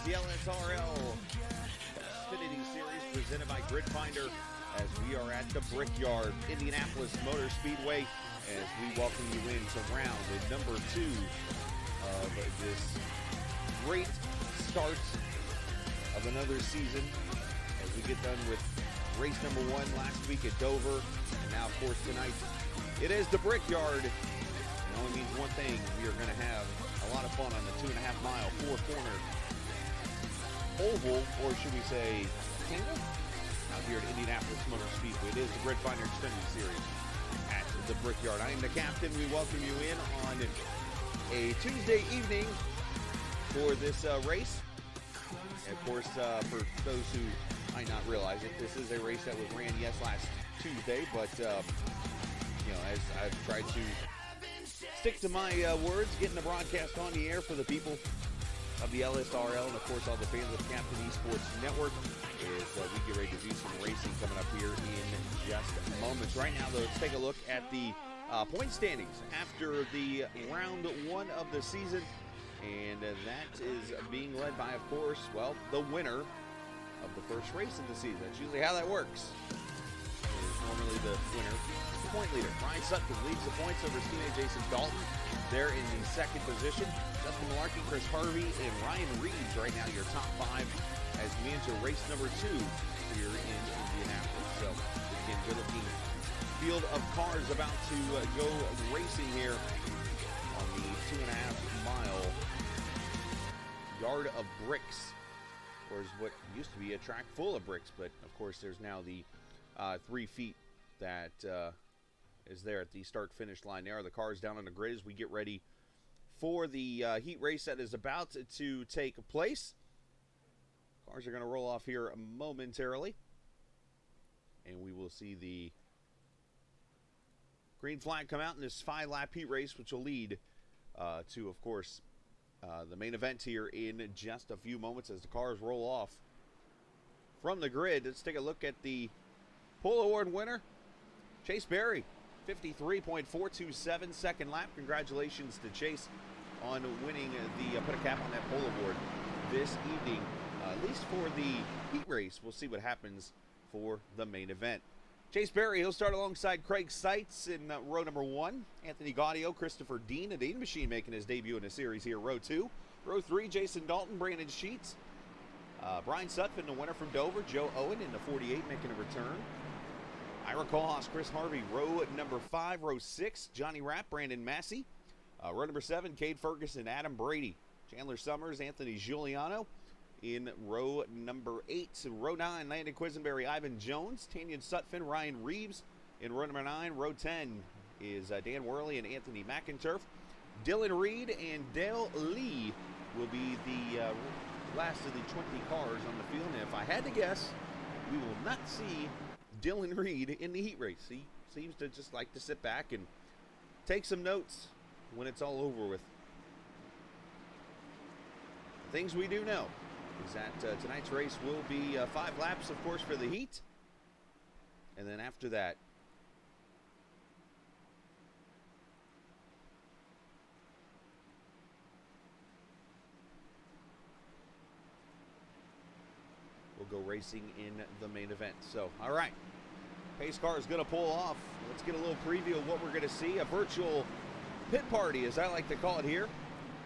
The LSRL Xfinity Series presented by Gridfinder as we are at the Brickyard, Indianapolis Motor Speedway, as we welcome you into round number 2 of this great start of another season as we get done with race number 1 last week at Dover, and now, of course, tonight it is the Brickyard. It only means one thing: we are going to have a lot of fun on the 2.5-mile, 4-corner oval, or should we say tangle, out here at Indianapolis Motor Speedway. It is the Gridfinder Xfinity Series at the Brickyard. I am the captain. We welcome you in on a Tuesday evening for this race. And of course, for those who might not realize it, this is a race that was ran, yes, last Tuesday, but you know, as I've tried to stick to my words, getting the broadcast on the air for the people of the LSRL and, of course, all the fans of Captain Esports Network, is we get ready to do some racing coming up here in just moments. Right now, though, let's take a look at the point standings after the round 1 of the season, and that is being led by, of course, well, the winner of the first race of the season. That's usually how that works. Is normally the winner, the point leader. Brian Sutton leads the points over his teammate Jason Dalton. They're in the second position. Justin Malarkey, Chris Harvey, and Ryan Reeves right now your top 5 as we enter race number 2 here in Indianapolis. So, again, good-looking field of cars about to go racing here on the 2.5-mile yard of bricks, or is what used to be a track full of bricks, but, of course, there's now the 3 feet that is there at the start-finish line. There are the cars down on the grid as we get ready for the heat race that is about to take place. Cars are going to roll off here momentarily, and we will see the green flag come out in this 5-lap heat race, which will lead to, of course, the main event here in just a few moments as the cars roll off from the grid. Let's take a look at the Pole Award winner, Chase Berry. 53.427 second lap. Congratulations to Chase on winning the put a cap on that pole award this evening, at least for the heat race. We'll see what happens for the main event. Chase Berry, he'll start alongside Craig Seitz in row number 1. Anthony Gaudio, Christopher Dean, a Dean Machine making his debut in the series here, row 2. Row 3, Jason Dalton, Brandon Sheets. Brian Sutphin, the winner from Dover. Joe Owen in the 48 making a return. Ira Kohlhaas, Chris Harvey, row number 5. Row 6, Johnny Rapp, Brandon Massey. Row number 7, Cade Ferguson, Adam Brady. Chandler Summers, Anthony Giuliano in row number 8. Row 9, Landon Quisenberry, Ivan Jones. Tanya Sutphin, Ryan Reeves in row number 9. Row 10 is Dan Worley and Anthony McInturf. Dylan Reed and Dale Lee will be the last of the 20 cars on the field. And if I had to guess, we will not see Dylan Reed in the heat race. He seems to just like to sit back and take some notes when it's all over with. things we do know is that tonight's race will be 5 laps, of course, for the heat. And then after that, we'll go racing in the main event. So, all right. Pace car is going to pull off. Let's get a little preview of what we're going to see. A virtual pit party, as I like to call it here.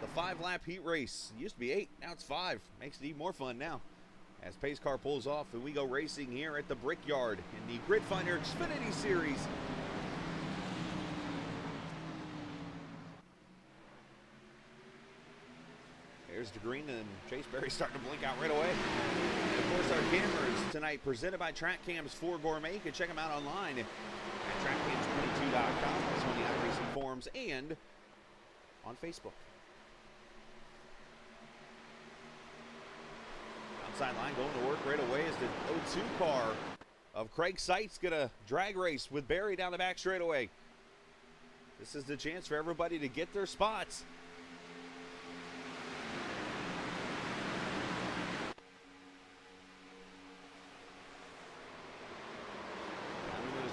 The 5-lap heat race. It used to be 8, now it's 5. Makes it even more fun now. As pace car pulls off and we go racing here at the Brickyard in the Grid Finder Xfinity Series. There's the green, and Chase Berry's starting to blink out right away. And of course, our cameras tonight presented by TrackCams4Gourmet. You can check them out online at trackcams22.com, also on the iRacing forums and on Facebook. Outside line going to work right away is the 02 car of Craig Seitz, going to drag race with Berry down the back straightaway. This is the chance for everybody to get their spots.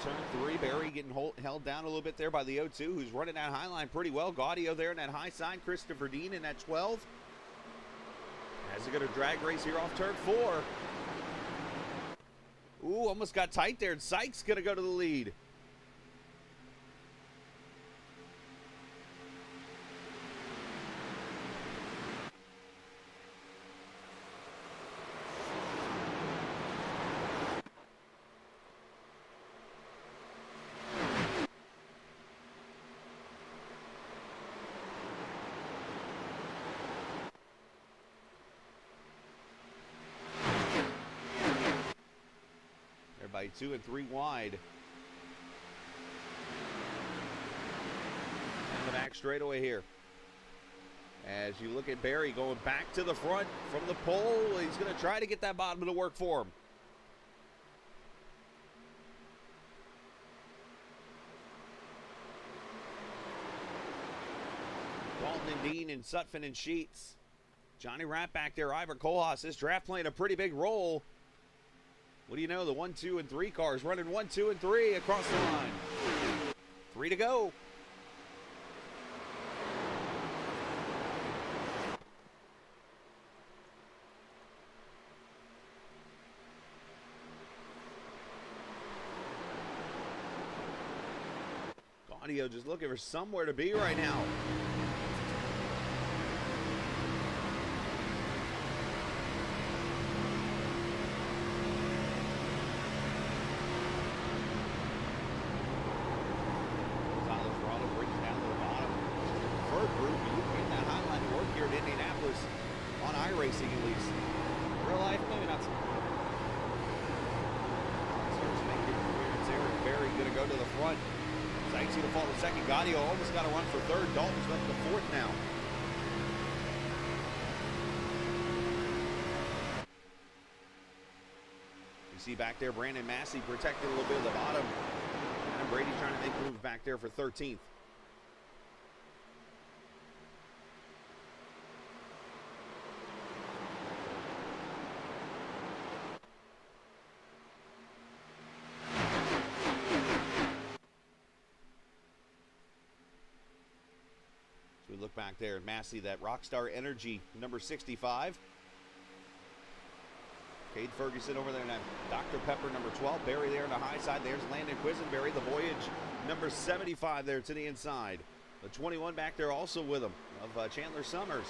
Turn 3, Berry getting held down a little bit there by the 02, who's running that high line pretty well. Gaudio there in that high side. Christopher Dean in that 12. As they going to drag race here off turn 4. Ooh, almost got tight there, and Sykes going to go to the lead. By 2 and 3 wide. And the back straightaway here. As you look at Berry going back to the front from the pole, he's going to try to get that bottom to work for him. Dalton and Dean and Sutphin and Sheets. Johnny Rapp back there, Ivor Kohlhaas. This draft playing a pretty big role. What do you know? The 1, 2, and 3 cars running 1, 2, and 3 across the line. 3 to go. Gaudio just looking for somewhere to be right now. Group, you can get that high line to work here at Indianapolis on iRacing at least. Real life, maybe not so. Starts making an appearance there. Berry going to go to the front. Sykes going to fall to second. Gaudio almost got to run for third. Dalton's up to fourth now. You see back there Brandon Massey protected a little bit of the bottom. And Brady trying to make a move back there for 13th. We look back there at Massey, that Rockstar Energy number 65. Cade Ferguson over there, and that Dr. Pepper number 12. Berry there on the high side. There's Landon Quisenberry, the Voyage number 75 there to the inside. The 21 back there also with him of Chandler Summers.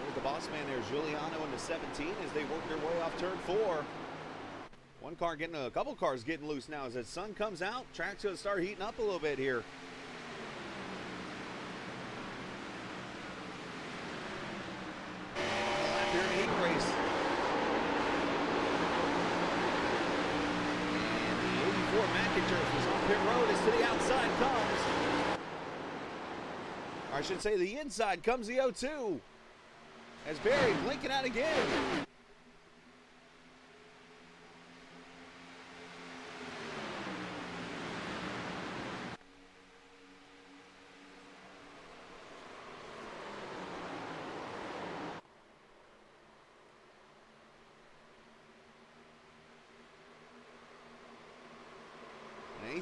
There's the boss man there, Giuliano in the 17 as they work their way off turn 4. One car getting, a couple cars getting loose now as the sun comes out. Track's going to start heating up a little bit here. Here in the heat race. And the 84 McInturf is on pit road as to the outside comes. Or I should say the inside comes the 02. As Berry blinking out again.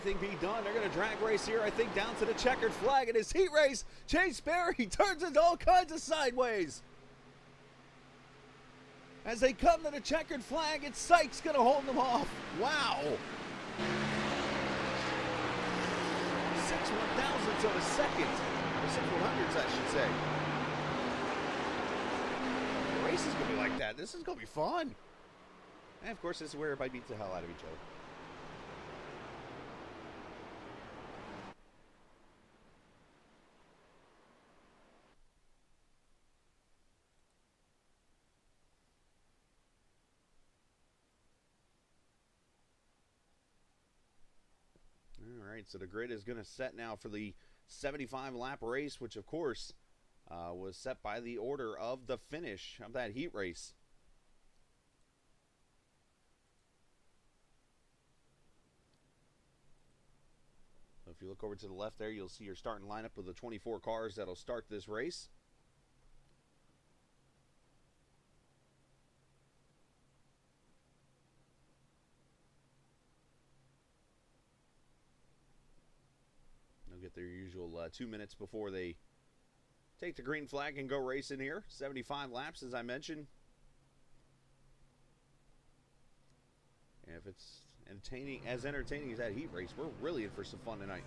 anything be done? They're going to drag race here, I think, down to the checkered flag. It is heat race. Chase Berry turns into all kinds of sideways. As they come to the checkered flag, it's Sykes going to hold them off. Wow. 6/1000ths of a second. Or 6/100ths, I should say. The race is going to be like that. This is going to be fun. And, of course, this is where everybody beats the hell out of each other. All right, so the grid is going to set now for the 75-lap race, which, of course, was set by the order of the finish of that heat race. So if you look over to the left there, you'll see your starting lineup of the 24 cars that'll start this race. They'll get their usual 2 minutes before they take the green flag and go racing here. 75 laps, as I mentioned. And if it's entertaining as that heat race, we're really in for some fun tonight.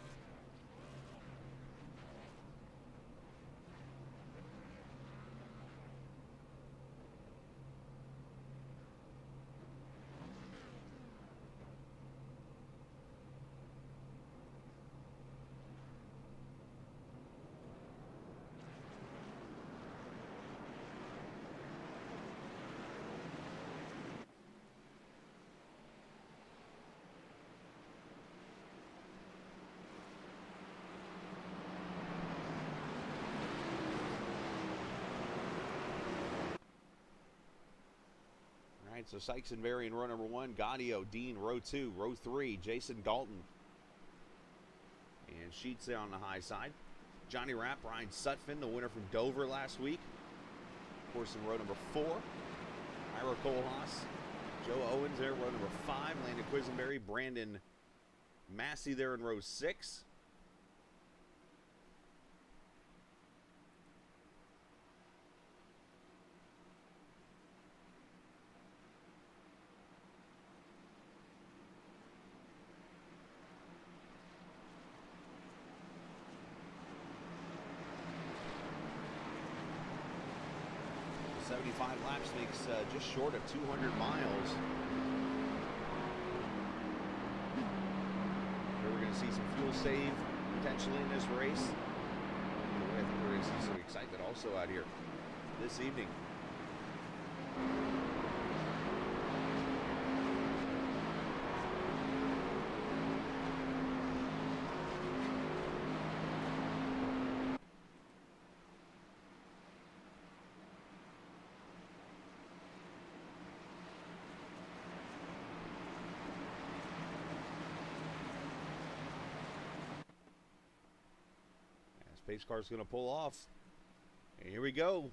All right, so Sykes and Berry in row number 1, Gaudio, Dean, row 2, row 3, Jason Dalton, and Sheets there on the high side. Johnny Rapp, Ryan Sutphin, the winner from Dover last week. Of course, in row number 4, Ira Kohlhaas, Joe Owens there, row number 5, Landon Quisenberry, Brandon Massey there in row 6. The 75 laps makes just short of 200 miles. Here we're going to see some fuel save potentially in this race. I think we're going to see some excitement also out here this evening. Pace car's going to pull off. And here we go.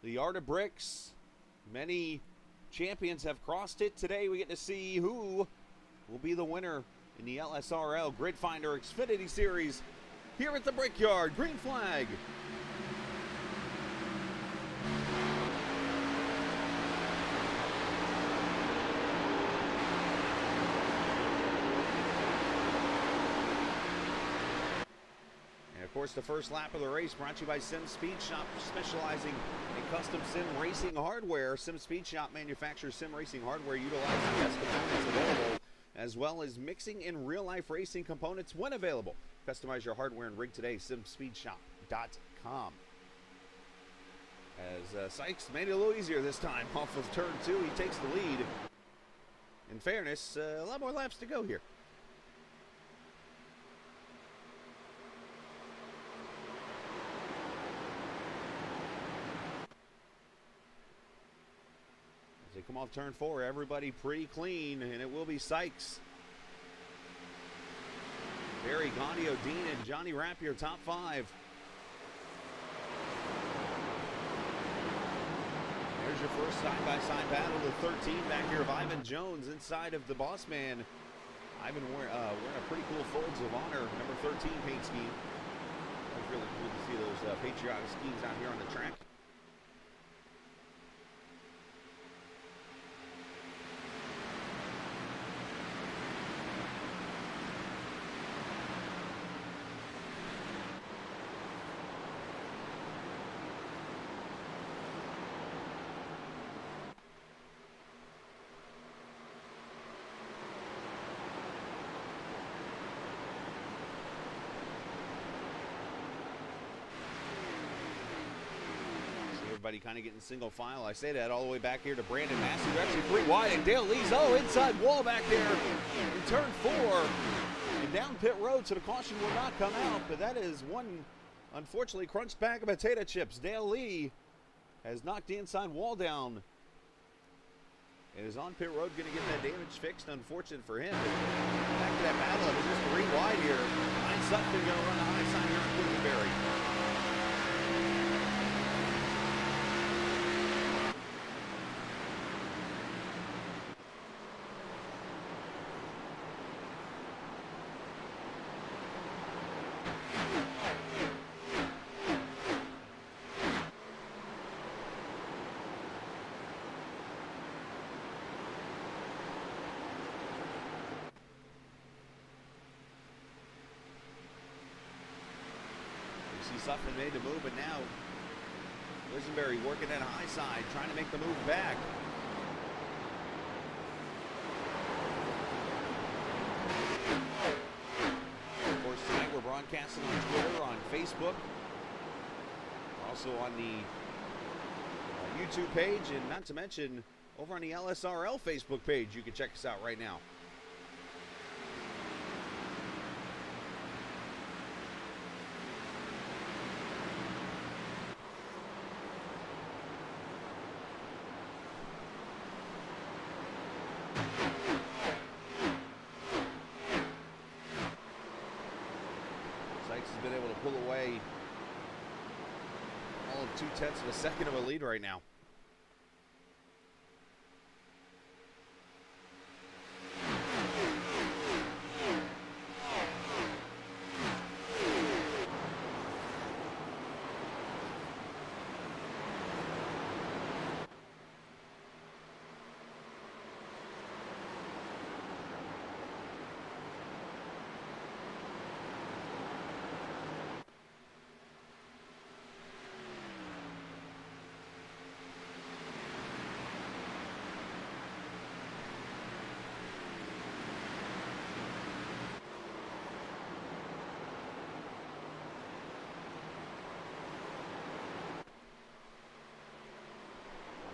The Yard of Bricks. Many champions have crossed it. Today we get to see who will be the winner in the LSRL Grid Finder Xfinity Series here at the Brickyard. Green flag. Of course, the first lap of the race brought to you by Sim Speed Shop, specializing in custom sim racing hardware. Sim Speed Shop manufactures sim racing hardware utilizing the best components available, as well as mixing in real-life racing components when available. Customize your hardware and rig today, simspeedshop.com. As Sykes made it a little easier this time off of turn 2, he takes the lead. In fairness, a lot more laps to go here. As they come off turn 4, everybody pretty clean, and it will be Sykes, Berry, Gaudio, Dean, and Johnny Rapp, your top 5. There's your first side-by-side battle, the 13 back here of Ivan Jones inside of the boss man, I've been wearing a pretty cool Folds of Honor number 13 paint scheme. It was really cool to see those patriotic schemes out here on the track. Everybody kind of getting single file. I say that all the way back here to Brandon Massey. They're actually 3 wide, and Dale Lee's inside wall back there in turn 4. And down pit road, so the caution will not come out. But that is one, unfortunately, crunched bag of potato chips. Dale Lee has knocked the inside wall down. And is on pit road, going to get that damage fixed. Unfortunate for him. But back to that battle. It was just 3 wide here. Ryan Sutton going to run the high side here on Quisenberry. Sutton made the move, but now Quisenberry working that high side, trying to make the move back. Of course, tonight we're broadcasting on Twitter, on Facebook, also on the YouTube page, and not to mention over on the LSRL Facebook page. You can check us out right now. Been able to pull away all of 0.2 of a second of a lead right now.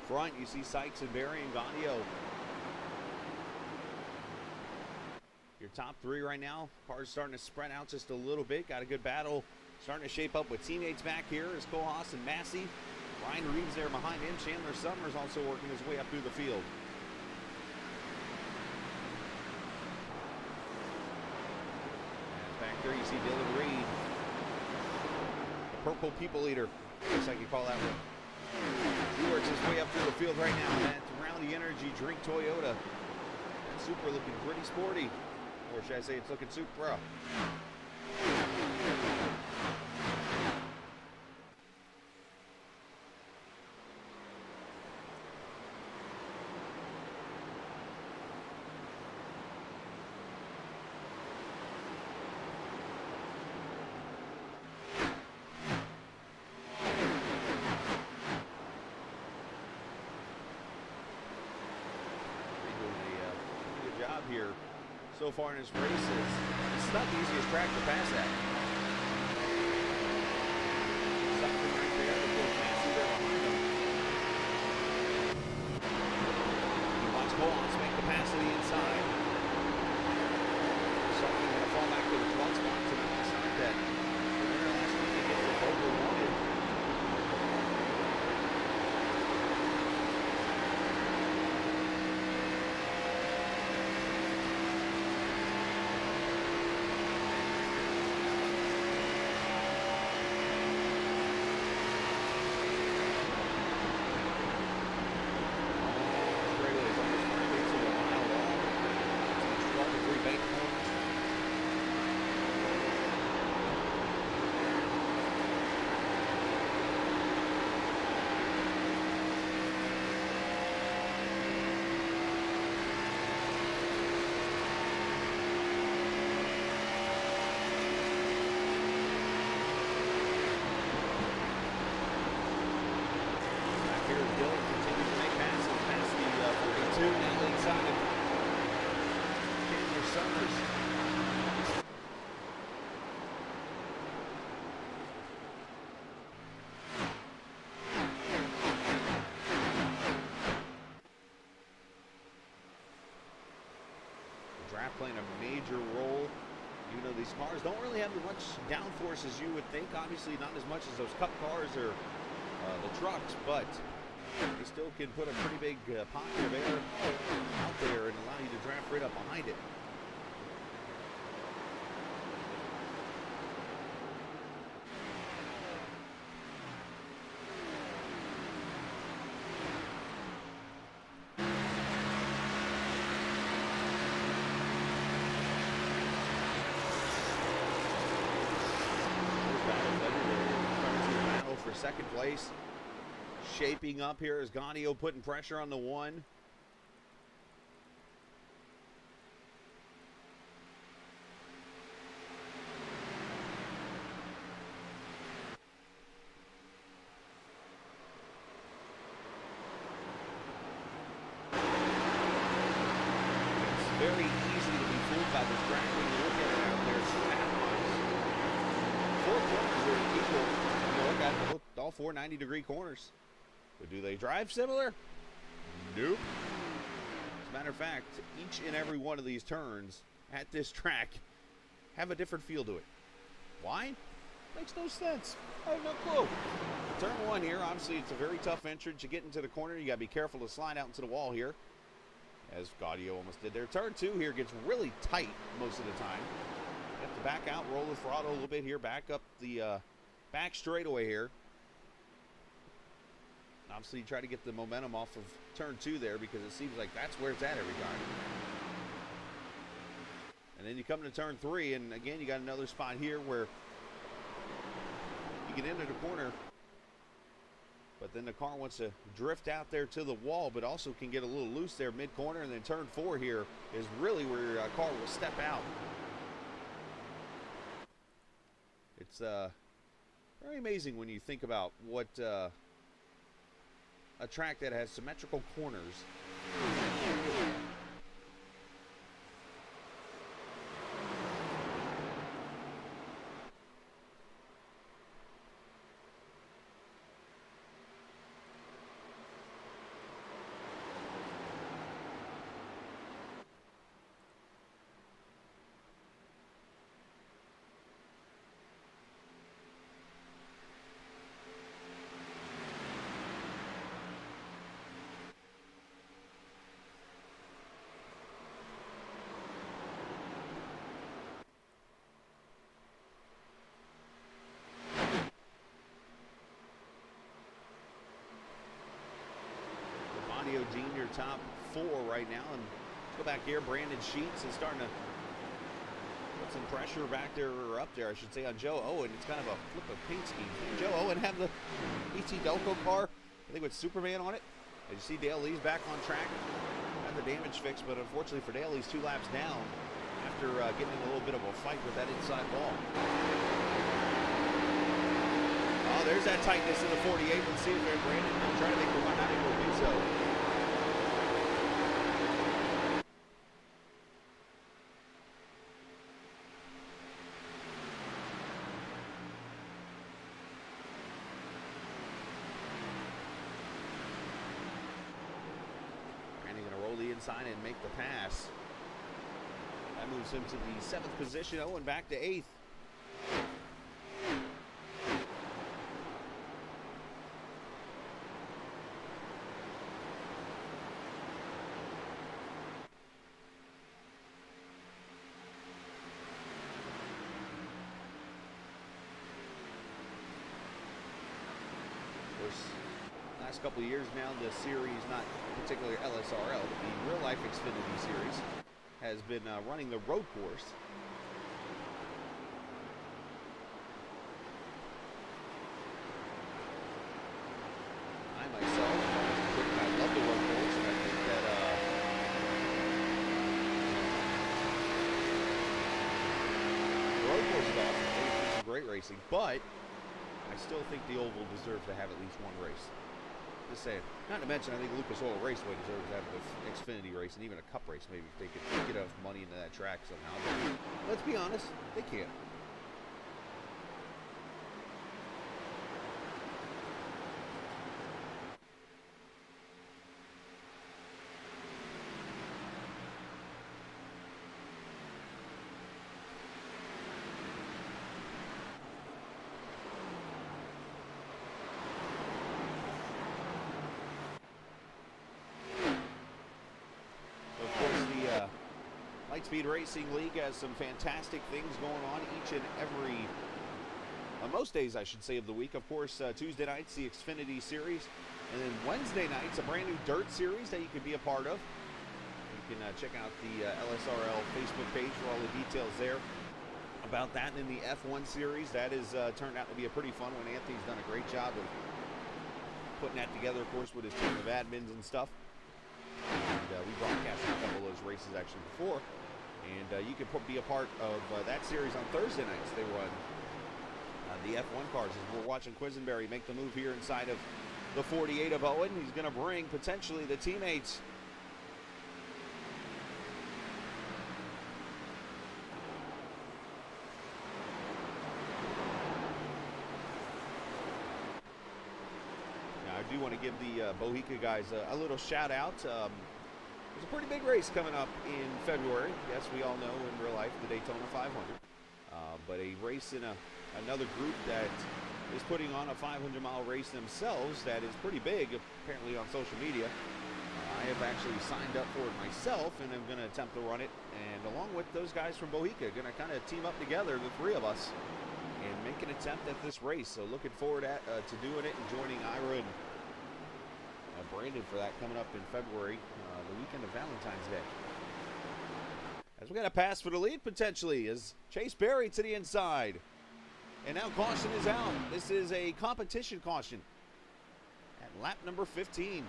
Front, you see Sykes and Barry and Gaudio. Your top 3 right now. Cars starting to spread out just a little bit. Got a good battle starting to shape up with teammates back here as Cole Haas and Massey. Ryan Reeves there behind him. Chandler Summers also working his way up through the field. And back there you see Dylan Reed, the purple people eater. Looks like you call that one. He works his way up through the field right now. That Rowdy Energy Drink Toyota. That Supra looking pretty sporty. Or should I say it's looking Supra. Here so far in his races. It's not the easiest track to pass at. Something right there. Of course, Massey there behind him. He wants Colas to make the pass to the inside. Something going to fall back to the 12th spot to the side that the winner last week they get for Boulder wanted. draft playing a major role. Even though these cars don't really have as much downforce as you would think. Obviously not as much as those cup cars or the trucks, but they still can put a pretty big pocket of air out there and allow you to draft right up behind it. For second place. Shaping up here is Gaudio putting pressure on the one. It's very easy to be fooled by this track when you look at it out there. 2.5 miles. 4 corners are equal. Look at all 4 90-degree corners. But do they drive similar? Nope. As a matter of fact, each and every one of these turns at this track have a different feel to it. Why? Makes no sense. I have no clue. Turn 1 here, obviously it's a very tough entrance. You get into the corner, you got to be careful to slide out into the wall here, as Gaudio almost did there. Turn 2 here gets really tight most of the time. You have to back out, roll the throttle a little bit here, back up the back straightaway here. Obviously, you try to get the momentum off of turn 2 there because it seems like that's where it's at every time. And then you come to turn 3, and again, you got another spot here where you get into the corner, but then the car wants to drift out there to the wall, but also can get a little loose there mid-corner, and then turn 4 here is really where your car will step out. It's very amazing when you think about what a track that has symmetrical corners. Junior top 4 right now, and let's go back here. Brandon Sheets is starting to put some pressure back there, or up there I should say, on Joe Owen. It's kind of a flip of paint scheme. Joe Owen have the ET Delco car, I think with Superman on it. As you see, Dale Lee's back on track, had the damage fixed, but unfortunately for Dale, he's 2 laps down after getting in a little bit of a fight with that inside wall. Oh, there's that tightness in the 48. Let's see if Brandon will try to make the 190 will do so. Inside and make the pass. That moves him to the 7th position. Owen back to 8th. Last couple of years now, the series, not particularly LSRL, but the real life Xfinity series, has been running the road course. I myself, I love the road course, and I think that the road course is awesome. It's some great racing, but I still think the Oval deserves to have at least one race. Just saying. Not to mention, I think Lucas Oil Raceway deserves to have an Xfinity race and even a Cup race, maybe, if they could get enough money into that track somehow. But let's be honest, they can't. Lightspeed Racing League has some fantastic things going on each and every, most days I should say, of the week. Of course, Tuesday nights, the Xfinity Series, and then Wednesday nights, a brand new Dirt Series that you can be a part of. You can check out the LSRL Facebook page for all the details there about that. And in the F1 Series, that has turned out to be a pretty fun one. Anthony's done a great job of putting that together, of course, with his team of admins and stuff. And we broadcasted a couple of those races actually before. And you can be a part of that series on Thursday nights. They run the F1 cars as we're watching Quisenberry make the move here inside of the 48 of Owen. He's going to bring potentially the teammates. I do want to give the Bohica guys a little shout out. There's a pretty big race coming up in February. Yes, we all know in real life the Daytona 500. But a race in another group that is putting on a 500-mile race themselves that is pretty big, apparently on social media. I have actually signed up for it myself, and I'm going to attempt to run it. And along with those guys from Bohica, going to kind of team up together, the three of us, and make an attempt at this race. So looking forward to doing it and joining Ira and Brandon for that coming up in February, the weekend of Valentine's Day. As we got a pass for the lead potentially as Chase Berry to the inside. And now caution is out. This is a competition caution at lap number 15.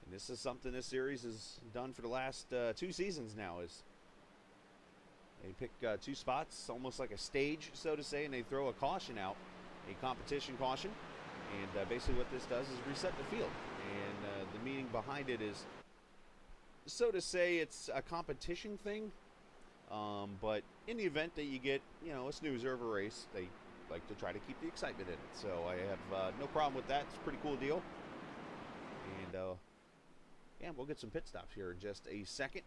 This is something this series has done for the last 2 seasons now. Is they pick 2 spots, almost like a stage, so to say, and they throw a caution out, a competition caution. And basically what this does is reset the field. And the meaning behind it is, so to say, it's a competition thing. But in the event that you get, a snoozer of a race, they like to try to keep the excitement in it. So I have no problem with that. It's a pretty cool deal. And yeah, we'll get some pit stops here in just a second.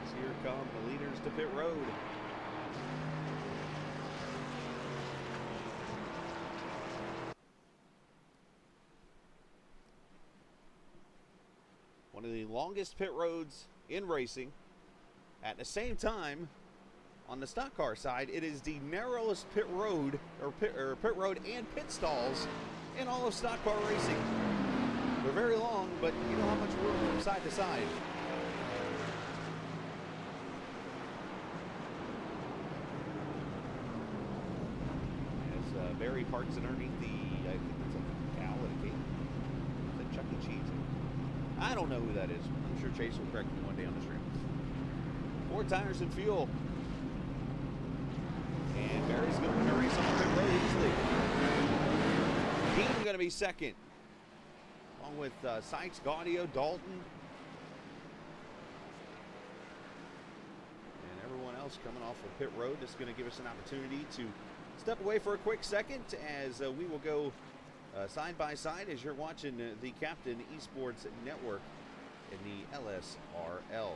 So here come the leaders to pit road. One of the longest pit roads in racing. At the same time, on the stock car side, it is the narrowest pit road, or pit road and pit stalls in all of stock car racing. They're very long, but you know how much room from side to side. As Barry parks it underneath the, I think it's a cow and a cake. Is that Chuck E. Cheese? I don't know who that is. I'm sure Chase will correct me one day on the stream. 4 tires and fuel. And Barry's going to win the race on the pit road easily. Keaton's going to be second. Along with Sykes, Gaudio, Dalton. And everyone else coming off of pit road. This is going to give us an opportunity to step away for a quick second as we will go side by side as you're watching the Captain Esports Network in the LSRL.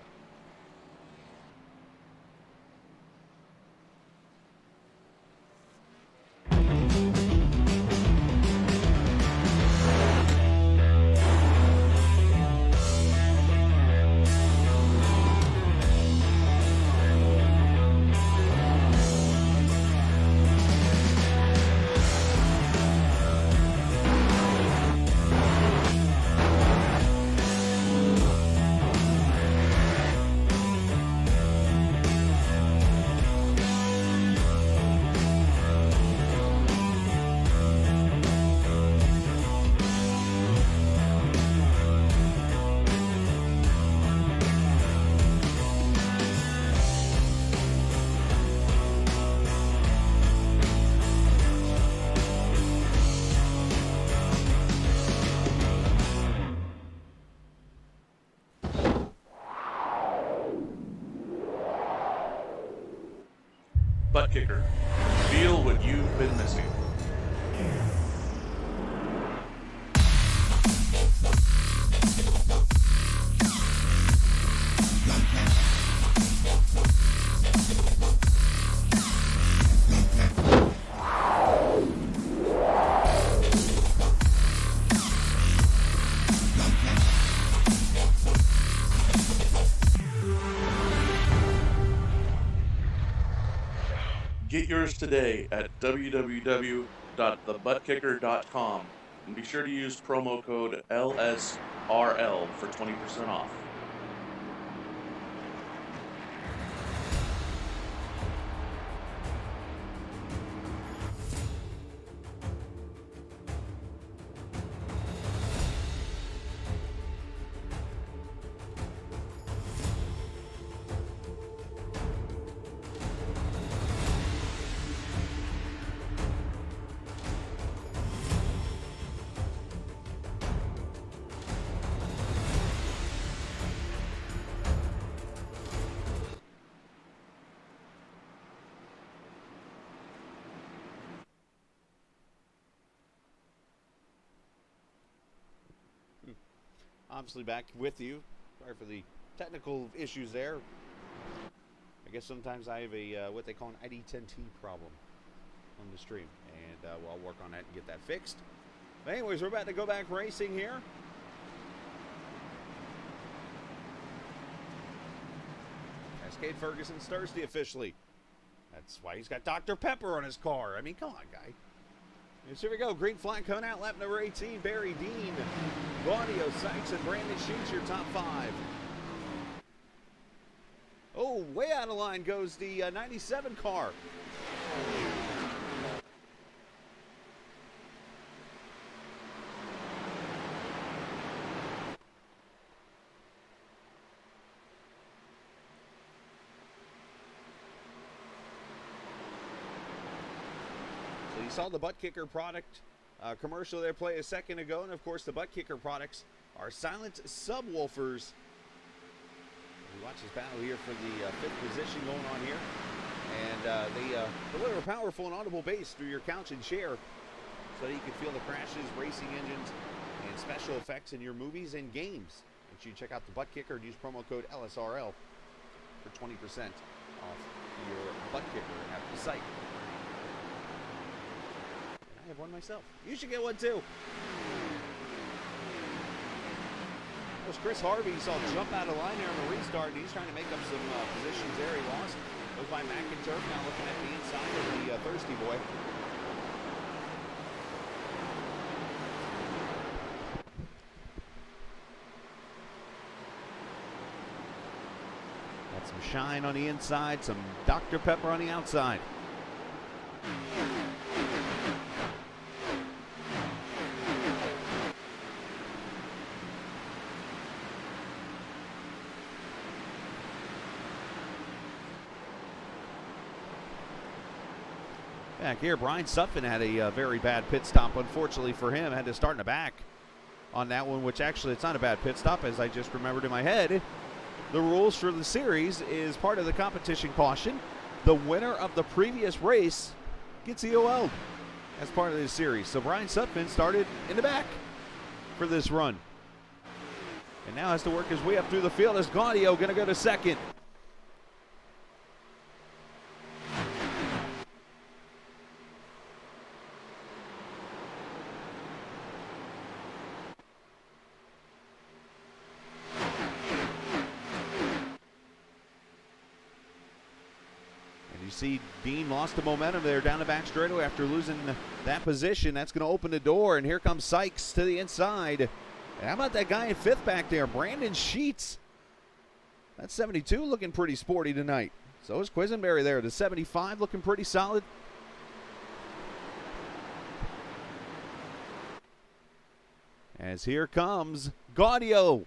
Butt Kicker. Feel what you've been missing. Get yours today at www.thebuttkicker.com and be sure to use promo code LSRL for 20% off. Obviously back with you. Sorry for the technical issues there. I guess sometimes I have a what they call an ID10T problem on the stream, and I'll work on that and get that fixed. But anyways, we're about to go back racing here. Cascade Ferguson's thirsty officially. That's why he's got Dr. Pepper on his car. I mean, come on, guy. So here we go. Green flag coming out. Lap number 18. Barry Dean, Gaudio, Sykes, and Brandon Sheets, your top five. Oh, way out of line goes the 97 car. You saw the Butt Kicker product commercial there play a second ago, and of course the Butt Kicker products are silent subwoofers. We watch this battle here for the fifth position going on here, and they deliver a powerful and audible bass through your couch and chair so that you can feel the crashes, racing engines, and special effects in your movies and games. Make sure you check out the Butt Kicker and use promo code LSRL for 20% off your Butt Kicker at the site. I have one myself. You should get one too. That was Chris Harvey. You saw jump out of line there on the restart, and he's trying to make up some positions there. He lost. Goes by McInturf, now looking at the inside of the Thirsty Boy. Got some shine on the inside, some Dr. Pepper on the outside. Back here, Brian Sutphin had a very bad pit stop. Unfortunately for him, had to start in the back on that one, which actually it's not a bad pit stop, as I just remembered in my head. The rules for the series is part of the competition caution. The winner of the previous race gets EOL'd as part of this series. So Brian Sutphin started in the back for this run, and now has to work his way up through the field as Gaudio going to go to second. You see Dean lost the momentum there down the back straightaway after losing that position. That's going to open the door, and here comes Sykes to the inside. And how about that guy in fifth back there, Brandon Sheets? That's 72 looking pretty sporty tonight. So is Quisenberry there. The 75 looking pretty solid. As here comes Gaudio.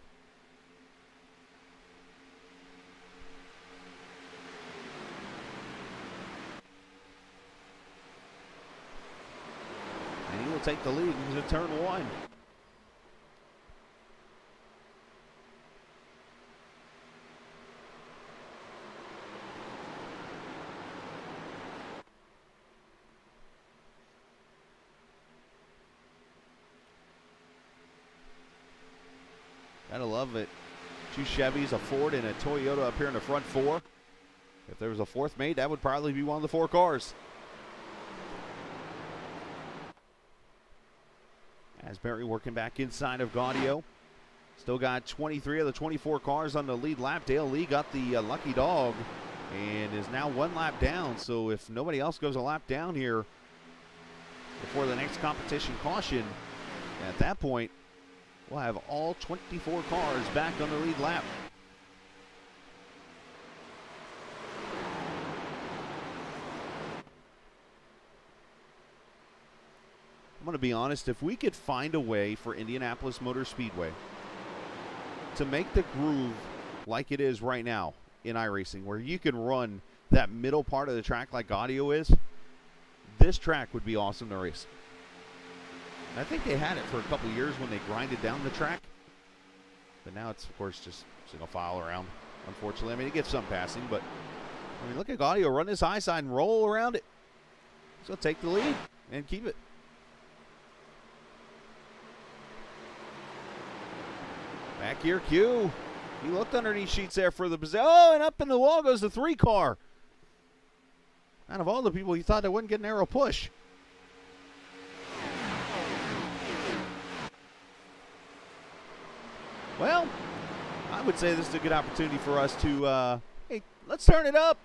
Take the lead into turn one. Gotta love it. 2 Chevys, a Ford, and a Toyota up here in the front 4. If there was a 4th mate, that would probably be one of the 4 cars. Asbury working back inside of Gaudio. Still got 23 of the 24 cars on the lead lap. Dale Lee got the lucky dog and is now 1 lap down. So if nobody else goes a lap down here before the next competition caution, at that point, we'll have all 24 cars back on the lead lap. I'm going to be honest, if we could find a way for Indianapolis Motor Speedway to make the groove like it is right now in iRacing, where you can run that middle part of the track like Gaudio is, this track would be awesome to race. And I think they had it for a couple years when they grinded down the track. But now it's, of course, just single file around, unfortunately. I mean, it gets some passing, but, I mean, look at Gaudio run this high side and roll around it. He's going to take the lead and keep it. Back here, Q. He looked underneath sheets there for the position. Oh, and up in the wall goes the 3 car. Out of all the people, he thought they wouldn't get an arrow push. Well, I would say this is a good opportunity for us to, hey, let's turn it up.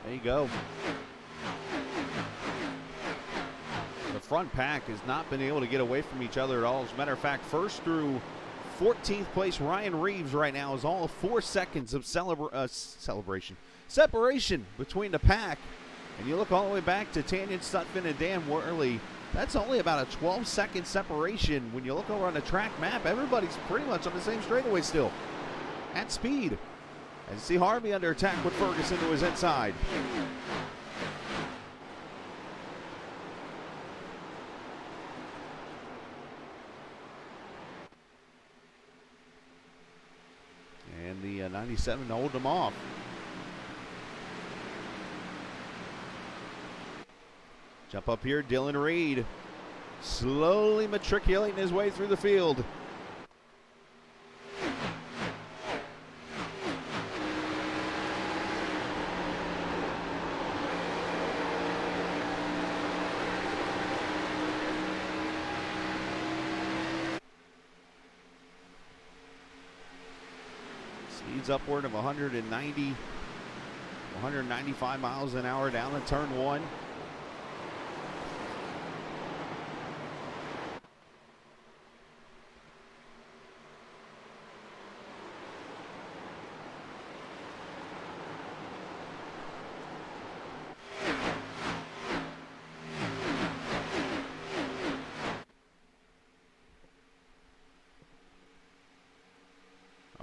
There you go. The front pack has not been able to get away from each other at all. As a matter of fact, first through 14th place, Ryan Reeves right now is all of 4 seconds of separation between the pack. And you look all the way back to Tanyan Stutfin and Dan Worley. That's only about a 12-second separation. When you look over on the track map, everybody's pretty much on the same straightaway still at speed. And see Harvey under attack with Ferguson to his inside. And the 97 to hold them off. Jump up here, Dylan Reed slowly matriculating his way through the field. winds upward of 190, 195 miles an hour down to turn 1.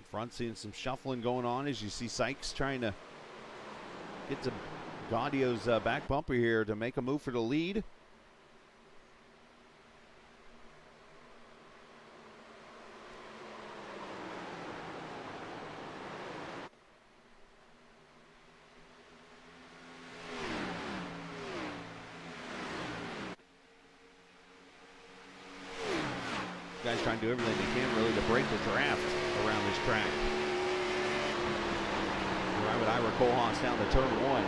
Front, seeing some shuffling going on as you see Sykes trying to get to Gaudio's back bumper here to make a move for the lead. Guys trying to do everything they can really to break the draft around this track. Right with Ira Kohlhaas down to turn 1.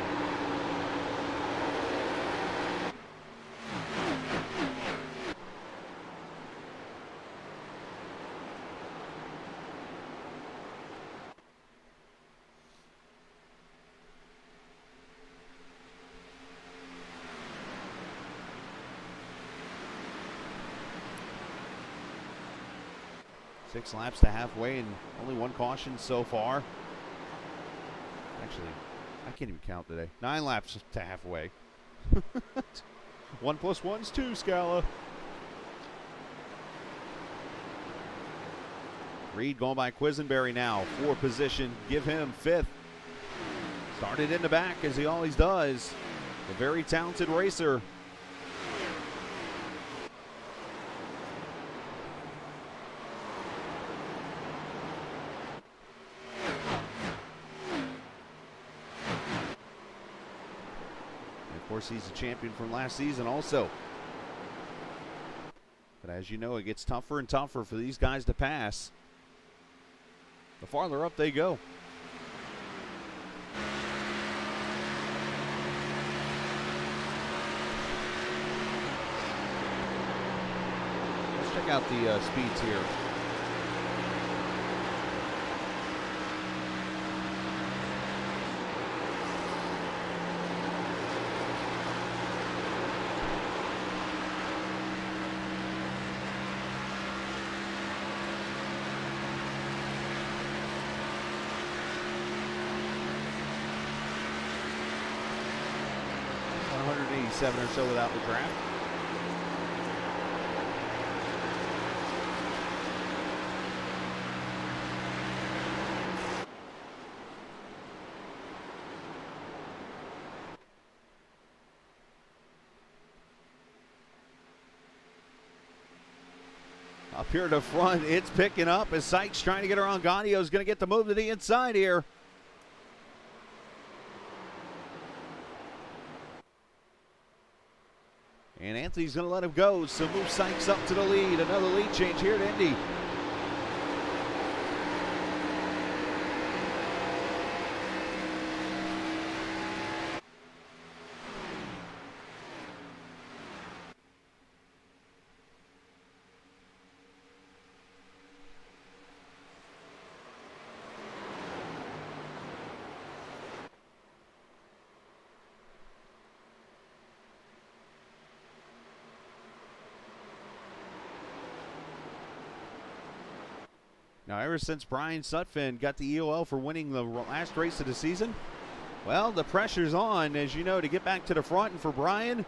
Six laps to halfway and only one caution so far. Actually, I can't even count today. 9 laps to halfway. 1 + 1's 2, Scala. Reed going by Quisenberry now for position. Give him 5th. Started in the back as he always does. A very talented racer. Of course, he's a champion from last season also. But as you know, it gets tougher and tougher for these guys to pass the farther up they go. Let's check out the speeds here. Or so without the draft. Up here to front, it's picking up as Sykes trying to get around. Gaudio's going to get the move to the inside here. And Anthony's going to let him go, so move Sykes up to the lead. Another lead change here to Indy. Now, ever since Brian Sutphin got the EOL for winning the last race of the season, well, the pressure's on, as you know, to get back to the front. And for Brian,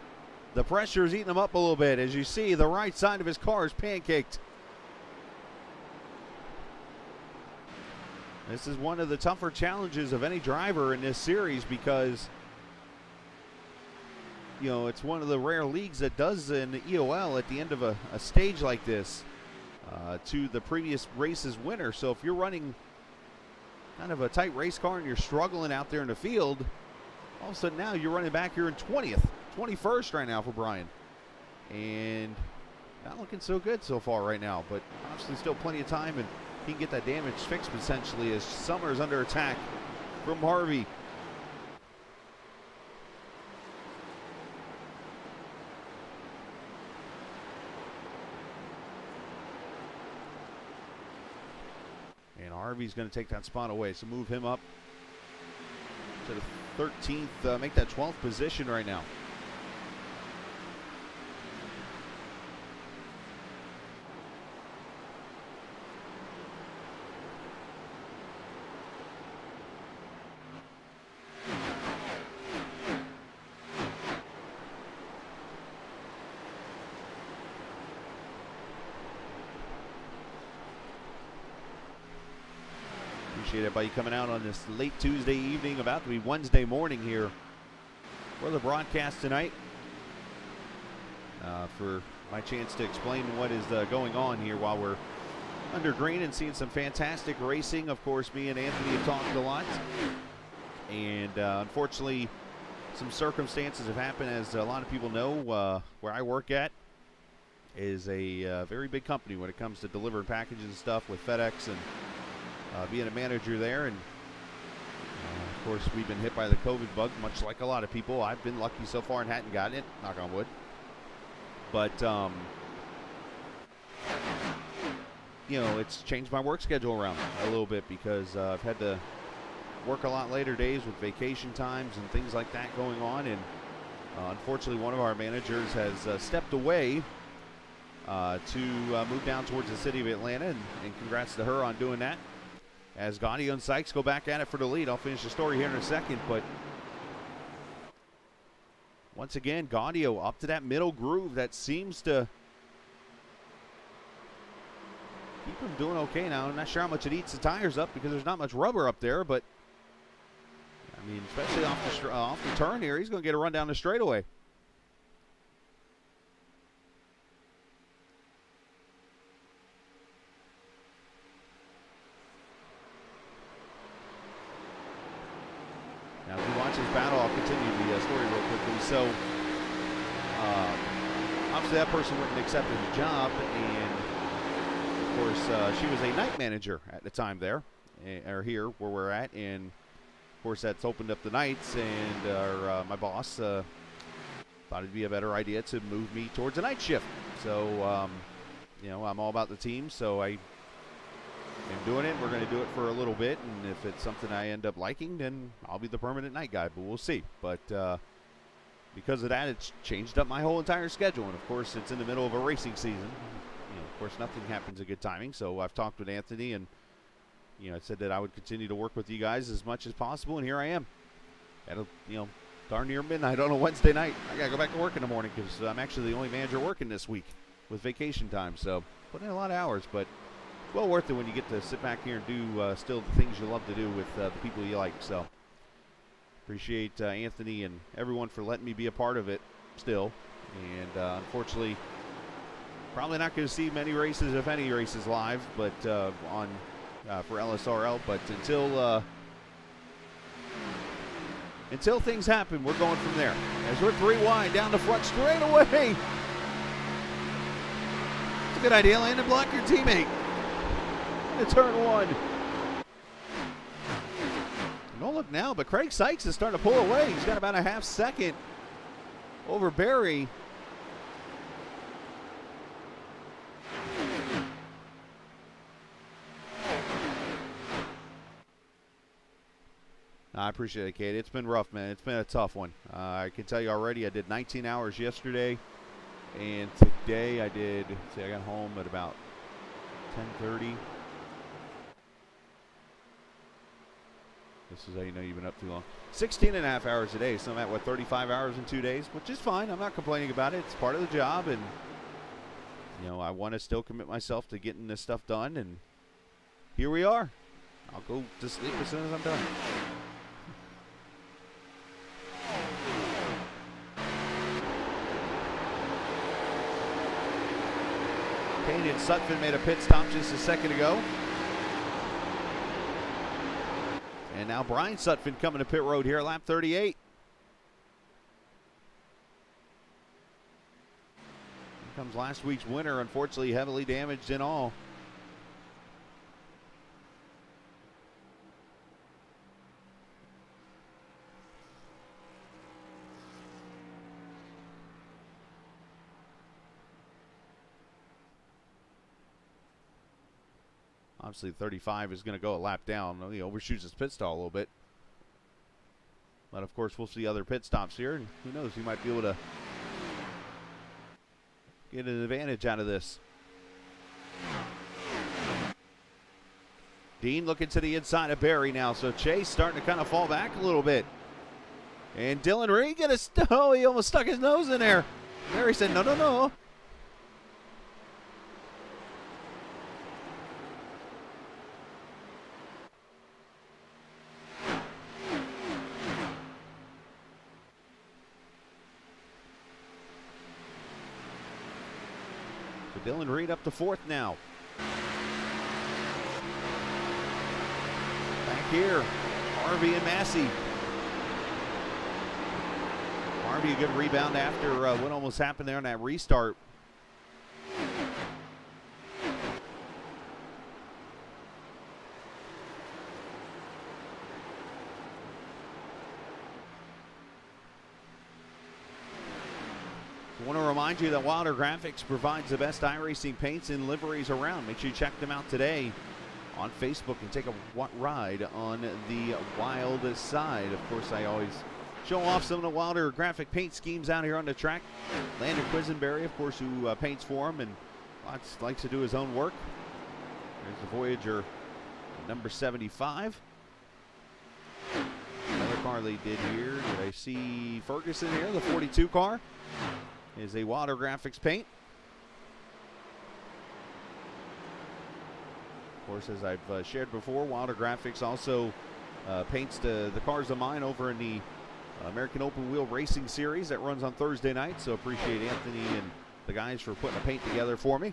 the pressure's eating him up a little bit. As you see, the right side of his car is pancaked. This is one of the tougher challenges of any driver in this series because, you know, it's one of the rare leagues that does an EOL at the end of a stage like this. To the previous race's winner. So if you're running kind of a tight race car and you're struggling out there in the field, all of a sudden now you're running back here in 20th, 21st right now for Brian. And not looking so good so far right now, but obviously still plenty of time and he can get that damage fixed potentially as Summers under attack from Harvey. Harvey's going to take that spot away. So move him up to the 13th, make that 12th position right now. Appreciate everybody coming out on this late Tuesday evening, about to be Wednesday morning here for the broadcast tonight. For my chance to explain what is going on here while we're under green and seeing some fantastic racing. Of course, me and Anthony have talked a lot, and unfortunately, some circumstances have happened. As a lot of people know, where I work at is a very big company when it comes to delivering packages and stuff with FedEx, and being a manager there, and of course we've been hit by the COVID bug, much like a lot of people. I've been lucky so far and hadn't gotten it, knock on wood. But you know, it's changed my work schedule around a little bit because I've had to work a lot later days with vacation times and things like that going on, and unfortunately one of our managers has stepped away to move down towards the city of Atlanta, and congrats to her on doing that. As Gaudio and Sykes go back at it for the lead. I'll finish the story here in a second, but once again, Gaudio up to that middle groove that seems to keep him doing okay now. I'm not sure how much it eats the tires up because there's not much rubber up there, but I mean, especially off the turn here, he's going to get a run down the straightaway. Now, if you watch this battle, I'll continue the story real quickly. So, obviously that person wouldn't accept the job, and of course, she was a night manager at the time there, or here where we're at, and of course that's opened up the nights, and my boss thought it'd be a better idea to move me towards a night shift. So, you know, I'm all about the team, so I am doing it. We're going to do it for a little bit, and if it's something I end up liking, then I'll be the permanent night guy, but we'll see. But because of that, it's changed up my whole entire schedule, and of course it's in the middle of a racing season. You know, of course nothing happens at good timing, so I've talked with Anthony, and you know, I said that I would continue to work with you guys as much as possible, and here I am at darn near midnight on a Wednesday night. I gotta go back to work in the morning because I'm actually the only manager working this week with vacation time, so put in a lot of hours, but well worth it when you get to sit back here and do still the things you love to do with the people you like. So appreciate Anthony and everyone for letting me be a part of it still. And unfortunately, probably not going to see many races, if any races, live, but on for LSRL. But until things happen, we're going from there. As we're 3 wide down the front straightaway. It's a good idea, Landon. Block your teammate. To turn 1. Don't look now, but Craig Sykes is starting to pull away. He's got about a half second over Barry. I appreciate it, Kate. It's been rough, man. It's been a tough one. I can tell you already, I did 19 hours yesterday, and today I got home at about 10:30. This is how you know you've been up too long. 16 and a half hours a day, so I'm at, 35 hours in 2 days, which is fine. I'm not complaining about it. It's part of the job, and, you know, I want to still commit myself to getting this stuff done, and here we are. I'll go to sleep as soon as I'm done. Kane and Sutphin made a pit stop just a second ago. And now Brian Sutphin coming to pit road here, lap 38. Here comes last week's winner, unfortunately heavily damaged in all. Obviously, 35 is going to go a lap down. He overshoots his pit stall a little bit. But, of course, we'll see other pit stops here. And who knows, he might be able to get an advantage out of this. Dean looking to the inside of Barry now. So Chase starting to kind of fall back a little bit. And Dylan Reed he almost stuck his nose in there. Barry said, no, no, no. So Dylan Reed up to fourth now. Back here, Harvey and Massey. Harvey, a good rebound after what almost happened there on that restart. I want to remind you that Wilder Graphics provides the best iRacing paints and liveries around. Make sure you check them out today on Facebook and take a ride on the Wild side. Of course, I always show off some of the Wilder graphic paint schemes out here on the track. Landon Quisenberry, of course, who paints for him and likes to do his own work. There's the Voyager number 75. Another car they did here. Did I see Ferguson here? The 42 car is a Wilder Graphics paint. Of course, as I've shared before, Wilder Graphics also paints the cars of mine over in the American Open Wheel Racing Series that runs on Thursday night. So appreciate Anthony and the guys for putting the paint together for me.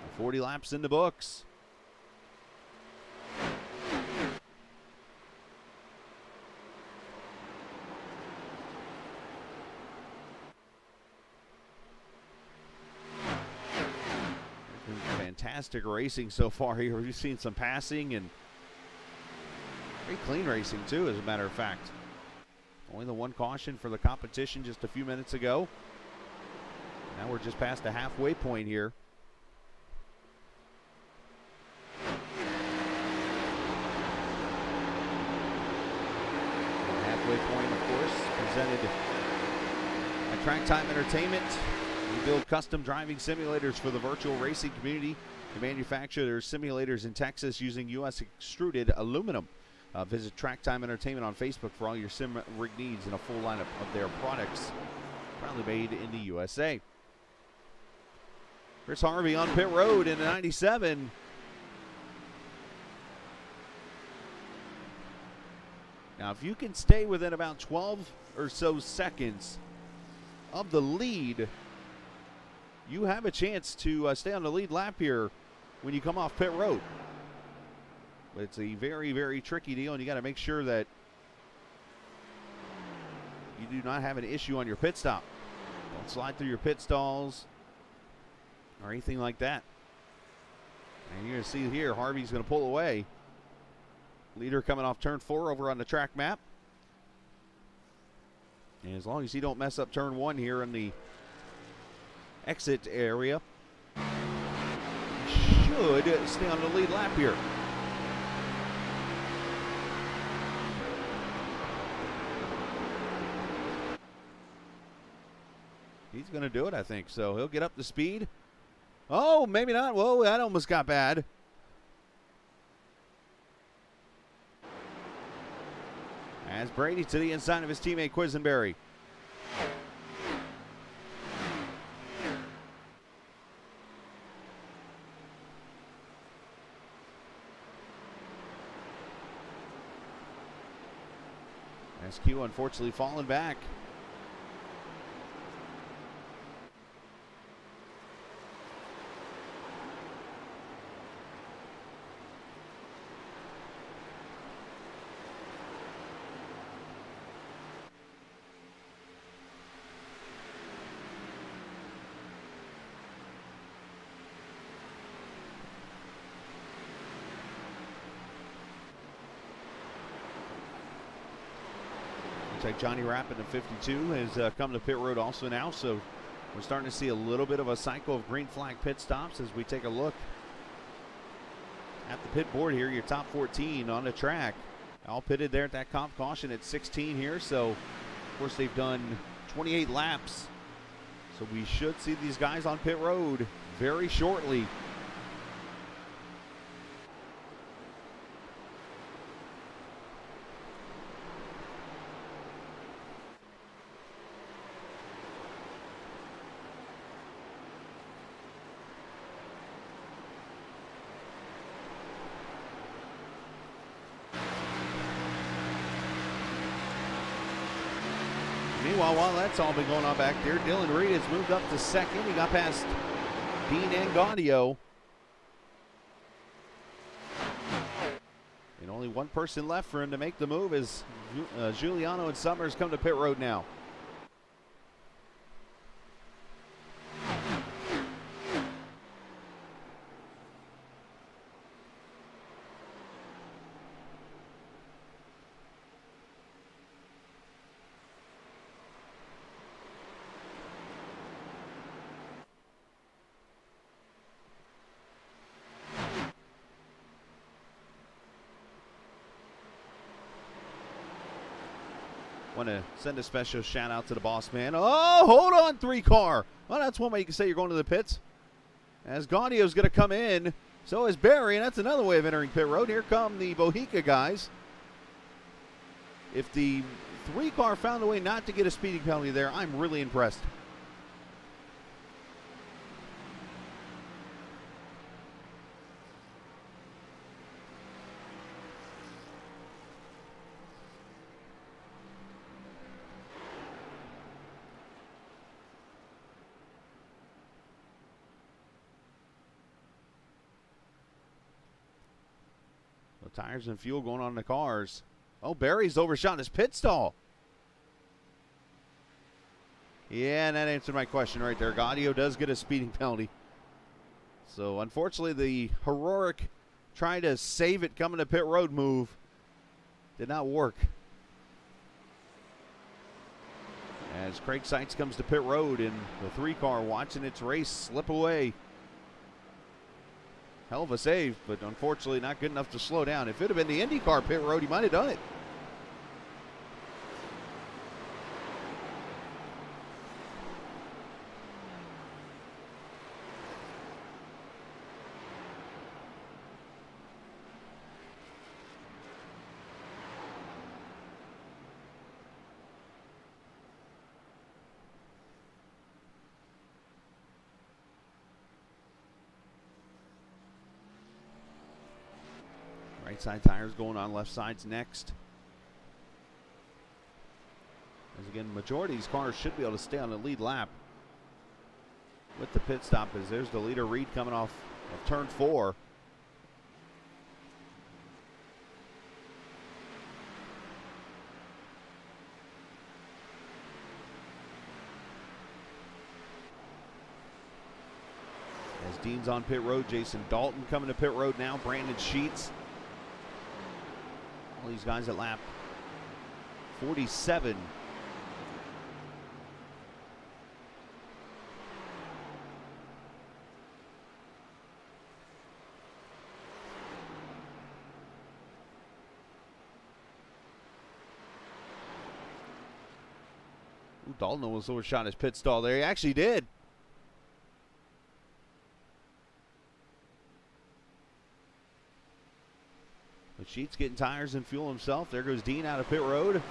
The 40 laps in the books. Fantastic racing so far here. We've seen some passing and very clean racing too, as a matter of fact. Only the one caution for the competition just a few minutes ago. Now we're just past the halfway point here. The halfway point, of course, presented by Track Time Entertainment. We build custom driving simulators for the virtual racing community. They manufacture their simulators in Texas using U.S. extruded aluminum. Visit Track Time Entertainment on Facebook for all your sim rig needs and a full lineup of their products. Proudly made in the USA. Chris Harvey on pit road in the 97. Now, if you can stay within about 12 or so seconds of the lead, you have a chance to stay on the lead lap here when you come off pit road. But it's a very, very tricky deal, and you got to make sure that you do not have an issue on your pit stop. Don't slide through your pit stalls or anything like that. And you're going to see here, Harvey's going to pull away. Leader coming off turn 4 over on the track map. And as long as you don't mess up turn 1 here in the exit area, should stay on the lead lap here. He's going to do it, I think. So he'll get up to speed. Oh, maybe not. Whoa, that almost got bad. As Brady to the inside of his teammate Quisenberry. SQ unfortunately falling back. like Johnny Rapp in the 52 has come to pit road also now. So we're starting to see a little bit of a cycle of green flag pit stops as we take a look at the pit board here. Your top 14 on the track, all pitted there at that comp caution at 16 here. So, of course, they've done 28 laps. So we should see these guys on pit road very shortly. Meanwhile, while that's all been going on back there, Dylan Reed has moved up to second. He got past Dean and Gaudio. And only one person left for him to make the move as Giuliano and Summers come to pit road now. Want to send a special shout out to the boss man. Oh, hold on, 3 car. Well, that's one way you can say you're going to the pits. As Gaudio's going to come in, so is Barry, and that's another way of entering pit road. Here come the Bohica guys. If the 3 car found a way not to get a speeding penalty there, I'm really impressed. Tires and fuel going on in the cars. Oh, Barry's overshot his pit stall. Yeah, and that answered my question right there. Gaudio does get a speeding penalty. So, unfortunately, the heroic trying to save it coming to pit road move did not work. As Craig Seitz comes to pit road and the 3 car watching its race slip away. Hell of a save, but unfortunately not good enough to slow down. If it had been the IndyCar pit road, he might have done it. Right side tires going on, left side's next. As again, majority of these cars should be able to stay on the lead lap with the pit stop, as there's the leader Reed coming off of turn 4. As Dean's on pit road, Jason Dalton coming to pit road now, Brandon Sheets. All these guys at lap 47. Ooh, Dalton almost overshot his pit stall there. He actually did. But Sheets getting tires and fuel himself. There goes Dean out of pit road.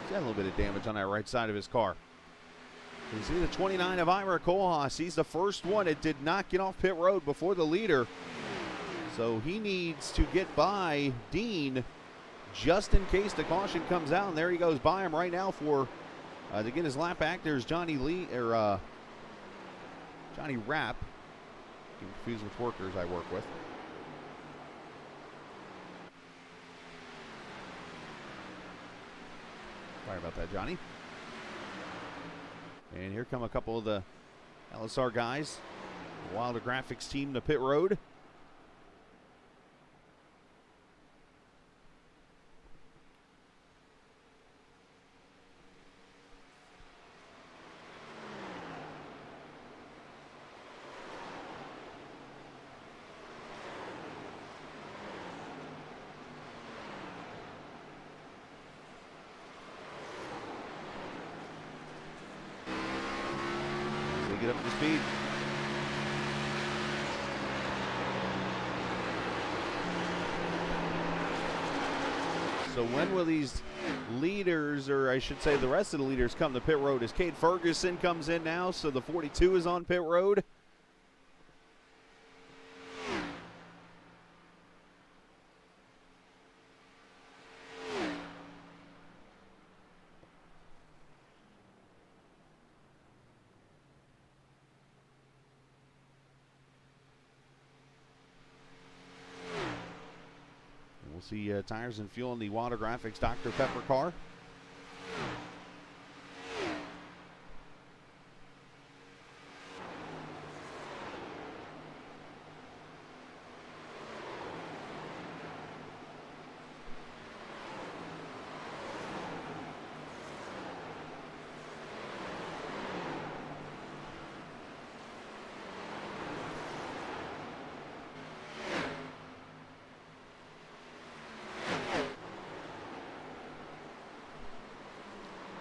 He's got a little bit of damage on that right side of his car. You see the 29 of Ira Kohlhaas. He's the first one that did not get off pit road before the leader. So he needs to get by Dean just in case the caution comes out. And there he goes by him right now for to get his lap back. There's Johnny Rapp. I'm confused with workers I work with. Sorry about that, Johnny. And here come a couple of the LSR guys. The Wilder Graphics team to pit road. up to speed. So when will these leaders, or I should say the rest of the leaders, come to pit road? As Cade Ferguson comes in now, so the 42 is on pit road. We'll see tires and fuel in the Water Graphics Dr. Pepper car.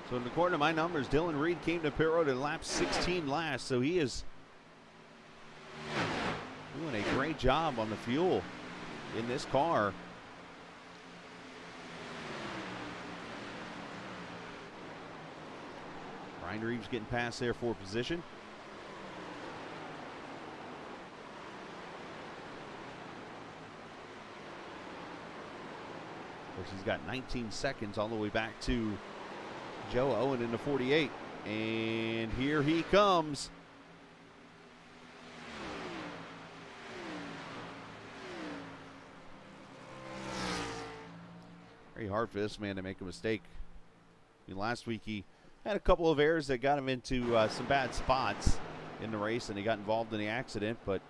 So according to my numbers, Dylan Reed came to pit road at lap 16 last, so he is doing a great job on the fuel in this car. Ryan Reeves getting past there for position. Of course, he's got 19 seconds all the way back to Joe Owen in the 48. And here he comes. Very hard for this man to make a mistake. I mean, last week he had a couple of errors that got him into some bad spots in the race, and he got involved in the accident, but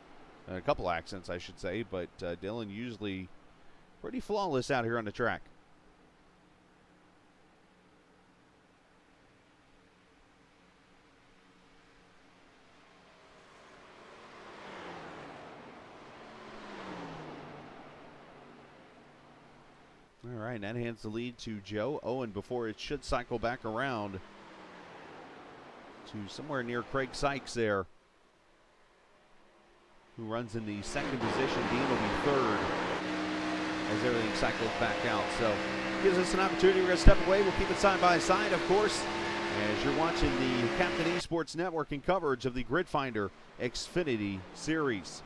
a couple accidents, I should say. But Dylan usually pretty flawless out here on the track. All right, and that hands the lead to Joe Owen before it should cycle back around to somewhere near Craig Sykes there, who runs in the second position. Dean will be third as everything cycles back out. So gives us an opportunity. We're going to step away. We'll keep it side by side, of course, as you're watching the Captain Esports Network and coverage of the Grid Finder Xfinity Series.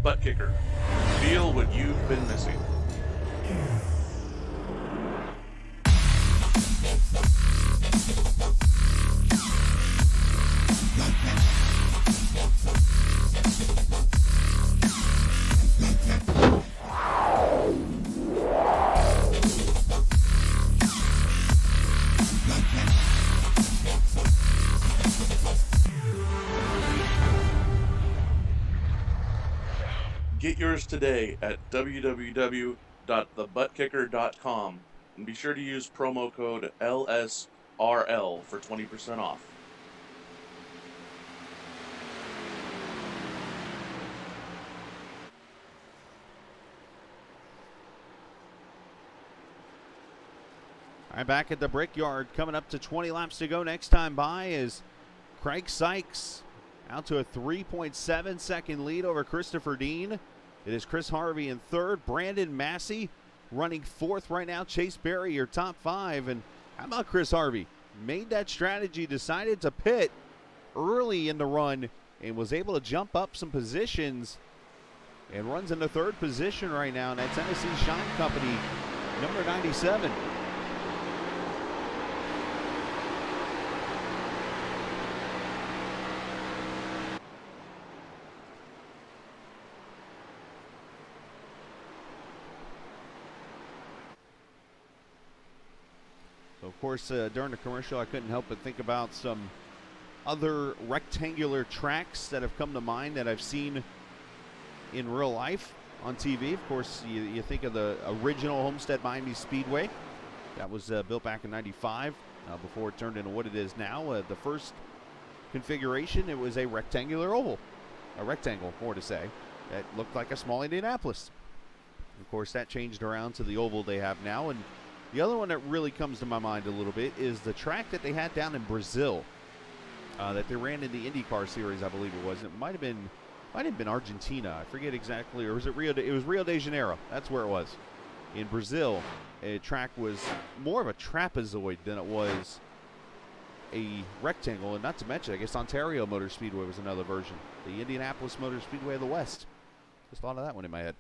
Butt kicker. Feel what you've been missing. Get yours today at www.thebuttkicker.com and be sure to use promo code LSRL for 20% off. All right, back at the Brickyard, coming up to 20 laps to go. Next time by is Craig Sykes out to a 3.7 second lead over Christopher Dean. It is Chris Harvey in third. Brandon Massey running fourth right now. Chase Berry, your top five. And how about Chris Harvey? Made that strategy, decided to pit early in the run, and was able to jump up some positions and runs in the third position right now in that Tennessee Shine Company, number 97. Of course, during the commercial, I couldn't help but think about some other rectangular tracks that have come to mind that I've seen in real life on TV. Of course, you think of the original Homestead Miami Speedway. That was built back in '95 before it turned into what it is now. The first configuration, it was a rectangular oval. A rectangle, more to say, that looked like a small Indianapolis. Of course, that changed around to the oval they have now. And the other one that really comes to my mind a little bit is the track that they had down in Brazil that they ran in the IndyCar series, I believe it was. It might have been Argentina. I forget exactly. Or was it Rio? It was Rio de Janeiro. That's where it was. In Brazil, a track was more of a trapezoid than it was a rectangle. And not to mention, I guess Ontario Motor Speedway was another version. The Indianapolis Motor Speedway of the West. Just thought of that one in my head.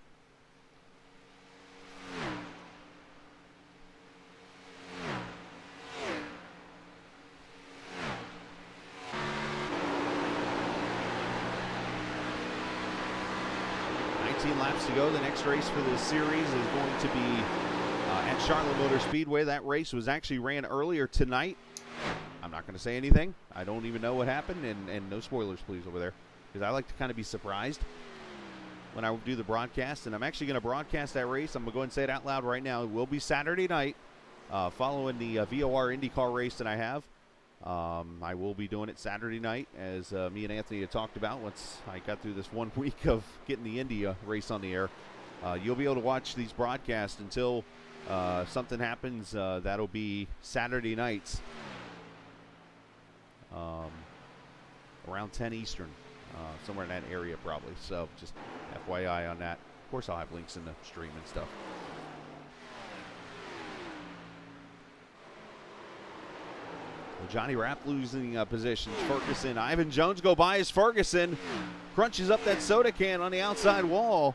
Laps to go. The next race for this series is going to be at Charlotte Motor Speedway. That race was actually ran earlier tonight. I'm not going to say anything. I don't even know what happened, and no spoilers, please, over there, because I like to kind of be surprised when I do the broadcast, and I'm actually going to broadcast that race. I'm going to go ahead and say it out loud right now. It will be Saturday night following the VOR IndyCar race that I have. I will be doing it Saturday night, as me and Anthony had talked about once I got through this 1 week of getting the Indy race on the air. You'll be able to watch these broadcasts until something happens. That'll be Saturday nights around 10 Eastern, somewhere in that area probably. So just FYI on that. Of course, I'll have links in the stream and stuff. Johnny Rapp losing positions. Ferguson, Ivan Jones go by as Ferguson crunches up that soda can on the outside wall.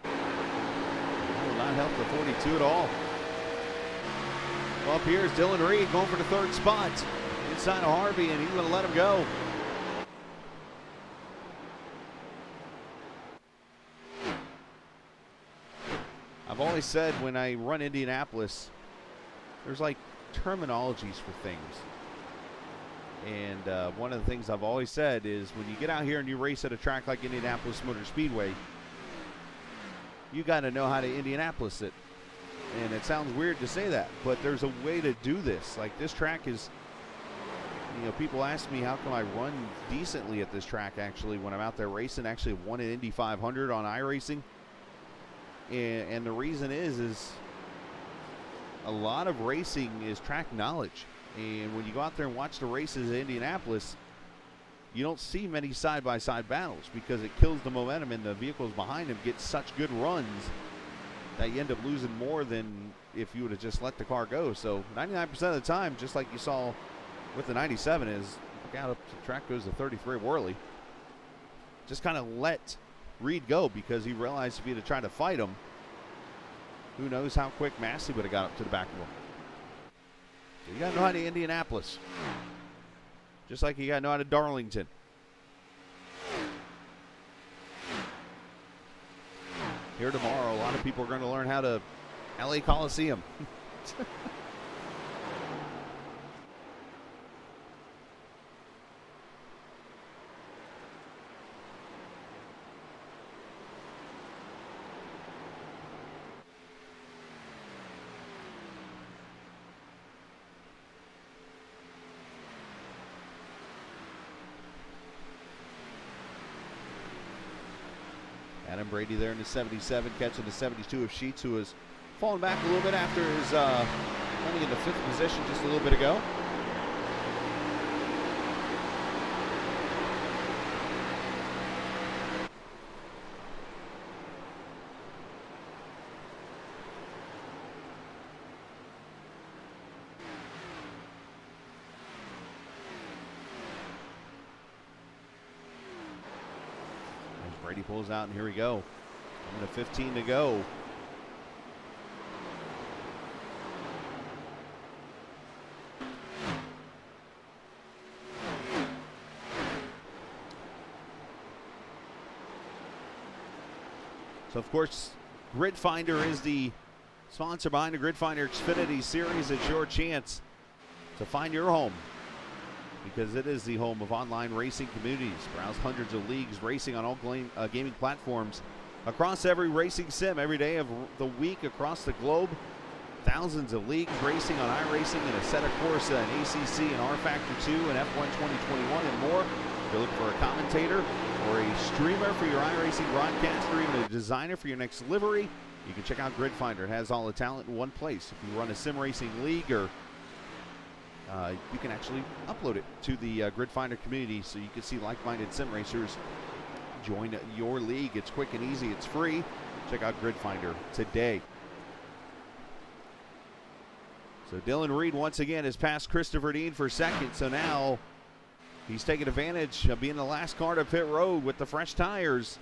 That will not help the 42 at all. Well, up here is Dylan Reed going for the third spot inside of Harvey, and he's going to let him go. I've always said when I run Indianapolis, there's like terminologies for things. And one of the things I've always said is when you get out here and you race at a track like Indianapolis Motor Speedway, you got to know how to Indianapolis it. And it sounds weird to say that, but there's a way to do this. Like this track is, you know, people ask me how come I run decently at this track actually when I'm out there racing. Actually won an Indy 500 on iRacing. And the reason is a lot of racing is track knowledge. And when you go out there and watch the races at Indianapolis, you don't see many side-by-side battles because it kills the momentum and the vehicles behind them get such good runs that you end up losing more than if you would have just let the car go. So 99% of the time, just like you saw with the 97 is, look out, the track goes to 33 Worley. Just kind of let Reed go because he realized if he'd have tried to fight him, who knows how quick Massey would have got up to the back of him. So you got to know how to Indianapolis. Just like you got to know how to Darlington. Here tomorrow, a lot of people are going to learn how to LA Coliseum. Adam Brady there in the 77, catching the 72 of Sheets, who was falling back a little bit after his running into 5th position just a little bit ago. Brady pulls out, and here we go. Coming to 15 to go. So, of course, Grid Finder is the sponsor behind the Grid Finder Xfinity Series. It's your chance to find your home, because it is the home of online racing communities. Browse hundreds of leagues racing on all gaming platforms across every racing sim every day of the week across the globe. Thousands of leagues racing on iRacing and Assetto Corsa and ACC and R Factor 2 and F1 2021 and more. If you're looking for a commentator or a streamer for your iRacing broadcast, or even a designer for your next livery, you can check out Grid Finder. It has all the talent in one place. If you run a sim racing league, or you can actually upload it to the Grid Finder community so you can see like-minded sim racers join your league. It's quick and easy. It's free. Check out Grid Finder today. So Dylan Reed once again has passed Christopher Dean for second. So now he's taking advantage of being the last car to pit road with the fresh tires.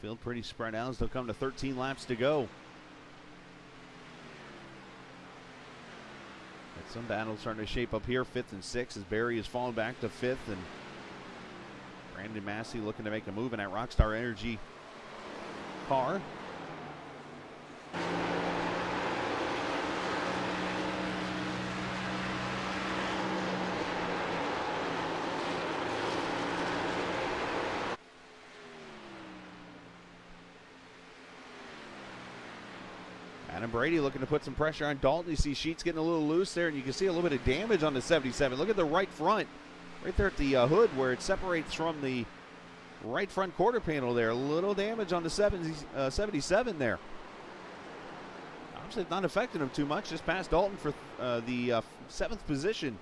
Field pretty spread out as they'll come to 13 laps to go. Got some battles starting to shape up here. 5th and 6th as Barry has fallen back to 5th, and Brandon Massey looking to make a move in that Rockstar Energy car. Adam Brady looking to put some pressure on Dalton. You see Sheets getting a little loose there, and you can see a little bit of damage on the 77. Look at the right front, right there at the hood where it separates from the right front quarter panel there. A little damage on the 77 there. Obviously not affecting him too much. Just past Dalton for the 7th position.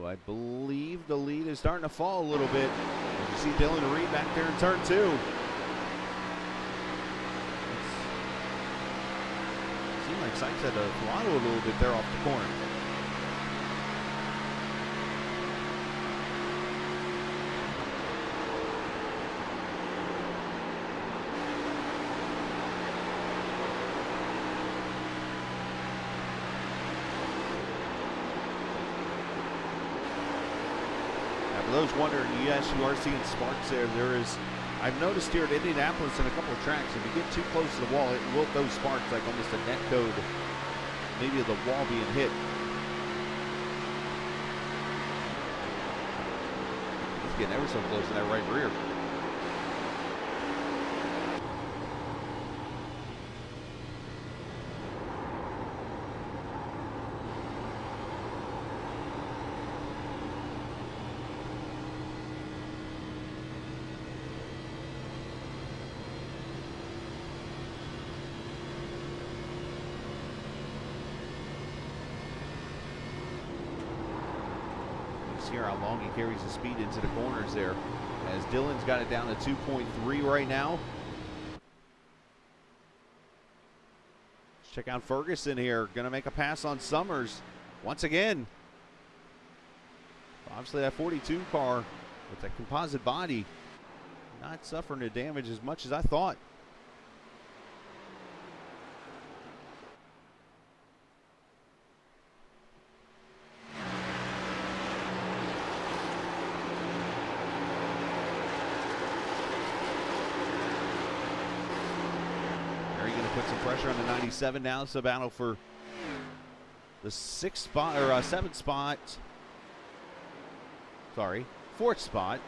I believe the lead is starting to fall a little bit. You see Dylan Reed back there in turn 2. Seemed like Sykes had to throttle a little bit there off the corner. For those wondering, yes, you are seeing sparks there. I've noticed here at Indianapolis and a couple of tracks, if you get too close to the wall, it will those sparks like almost a net code, maybe of the wall being hit. He's getting ever so close to that right rear. Let's hear how long he carries the speed into the corners there. As Dylan's got it down to 2.3 right now. Let's check out Ferguson here. Going to make a pass on Summers once again. Obviously that 42 car with that composite body not suffering the damage as much as I thought. Put some pressure on the 97 now. It's a battle for the 6th spot, or 7th spot. Sorry, 4th spot.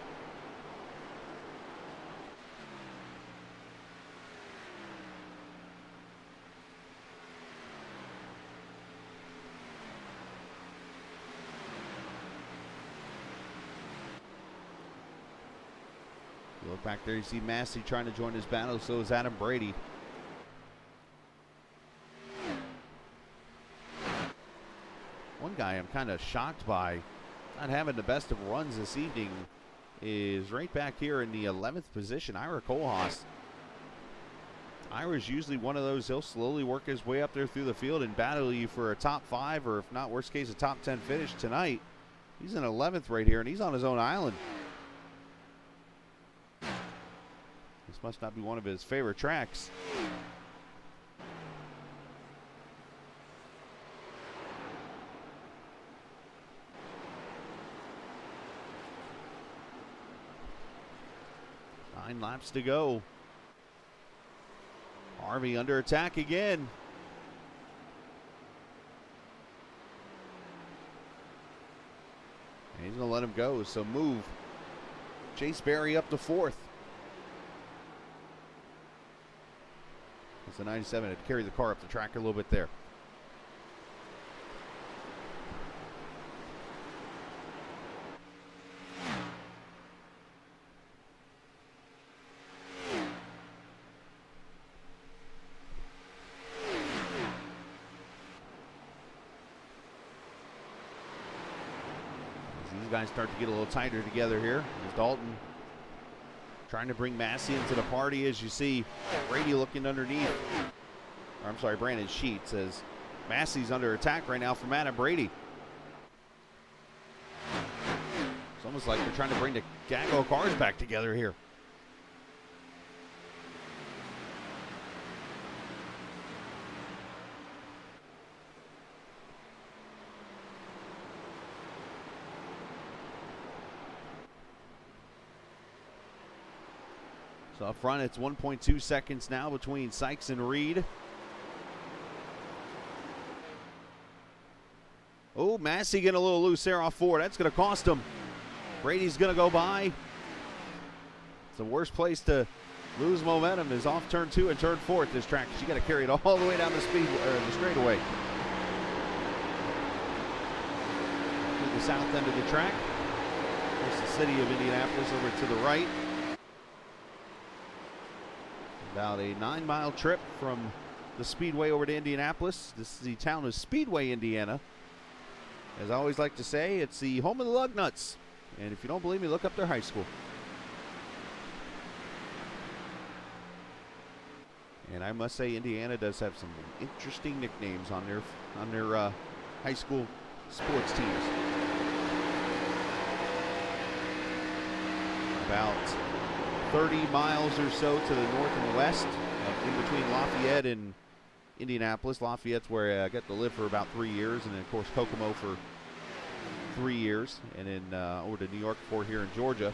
You look back there, you see Massey trying to join his battle. So is Adam Brady. One guy I'm kind of shocked by not having the best of runs this evening is right back here in the 11th position, Ira Kohlhaas. Ira's usually one of those, he'll slowly work his way up there through the field and battle you for a top 5, or if not, worst case, a top 10 finish. Tonight, he's in 11th right here, and he's on his own island. This must not be one of his favorite tracks. Nine laps to go. Harvey under attack again. And he's going to let him go, so move. Chase Berry up to 4th. It's the 97 had carried the car up the track a little bit there. These guys start to get a little tighter together here. As Dalton trying to bring Massey into the party, as you see Brady looking underneath. Or I'm sorry, Brandon Sheets, as Massey's under attack right now from Adam Brady. It's almost like they're trying to bring the gang of cars back together here. So up front, it's 1.2 seconds now between Sykes and Reed. Oh, Massey getting a little loose there off 4. That's going to cost him. Brady's going to go by. It's the worst place to lose momentum is off turn 2 and turn 4 at this track. You got to carry it all the way down the the straightaway. To the south end of the track. There's the city of Indianapolis over to the right. About a 9-mile trip from the Speedway over to Indianapolis. This is the town of Speedway, Indiana. As I always like to say, it's the home of the Lugnuts. And if you don't believe me, look up their high school. And I must say, Indiana does have some interesting nicknames on their high school sports teams. About 30 miles or so to the north and west, in between Lafayette and Indianapolis. Lafayette's where I got to live for about 3 years, and then of course Kokomo for 3 years, and then over to New York before here in Georgia.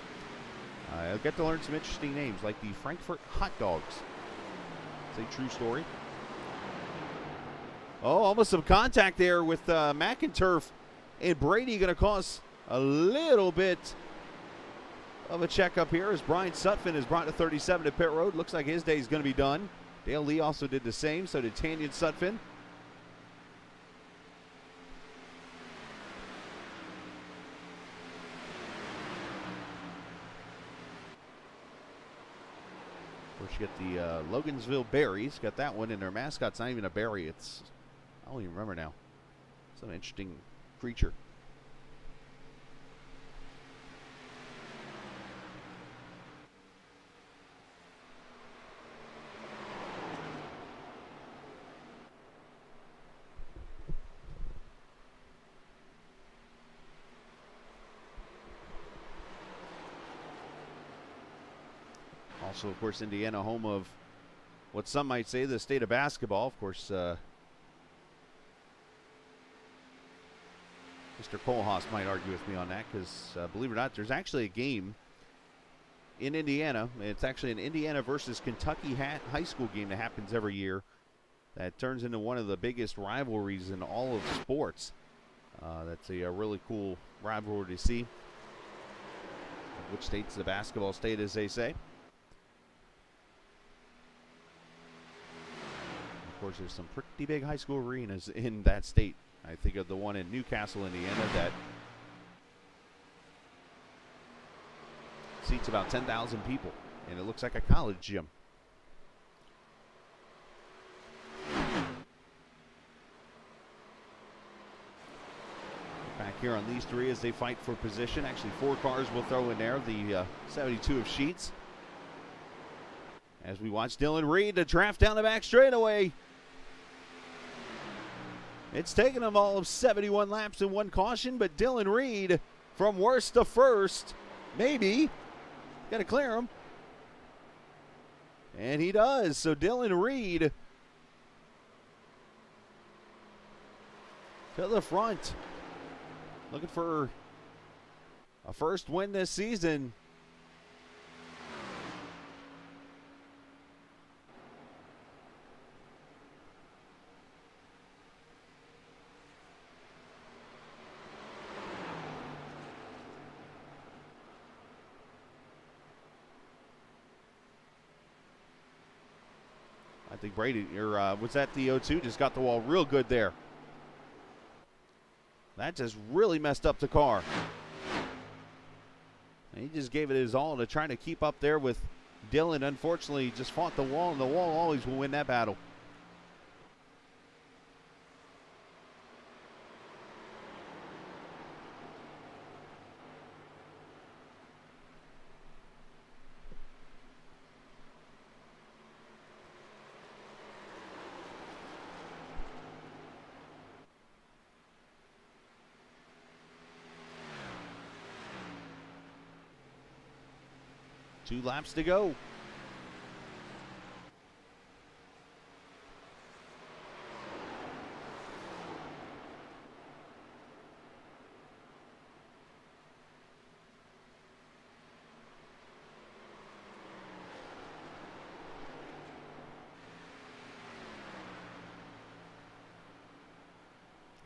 I got to learn some interesting names, like the Frankfurt Hot Dogs. It's a true story. Oh, almost some contact there with McInturf and Brady, going to cause a little bit of a checkup here as Brian Sutphin is brought to 37 to pit road. Looks like his day is going to be done. Dale Lee also did the same, so did Tanyan Sutphin. Of course, you get the Logansville Berries. Got that one, and their mascot's not even a berry. It's, I don't even remember now. Some interesting creature. Also, of course, Indiana, home of what some might say the state of basketball. Of course, Mr. Kohlhaas might argue with me on that because, believe it or not, there's actually a game in Indiana. It's actually an Indiana versus Kentucky high school game that happens every year that turns into one of the biggest rivalries in all of sports. That's a really cool rivalry to see. Which state's the basketball state, as they say. Of course, there's some pretty big high school arenas in that state. I think of the one in Newcastle, Indiana, that seats about 10,000 people, and it looks like a college gym. Back here on these three as they fight for position. Actually, 4 cars will throw in there. The 72 of Sheets. As we watch Dylan Reed to draft down the back straightaway. It's taken him all of 71 laps and 1 caution, but Dylan Reed from worst to first. Maybe. Got to clear him. And he does. So Dylan Reed to the front. Looking for a first win this season. I think Brady, or was that the O2? Just got the wall real good there. That just really messed up the car. And he just gave it his all to try to keep up there with Dylan. Unfortunately, just fought the wall, and the wall always will win that battle. Two laps to go.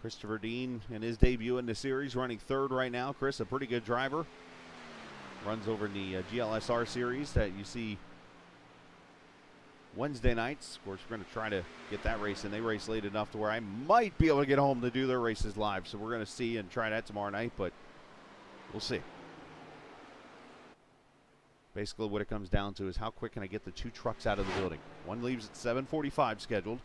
Christopher Dean in his debut in the series, running 3rd right now. Chris, a pretty good driver. Runs over in the GLSR series that you see Wednesday nights. Of course, we're going to try to get that race in. They race late enough to where I might be able to get home to do their races live. So we're going to see and try that tomorrow night, but we'll see. Basically, what it comes down to is how quick can I get the 2 trucks out of the building. One leaves at 7:45 scheduled.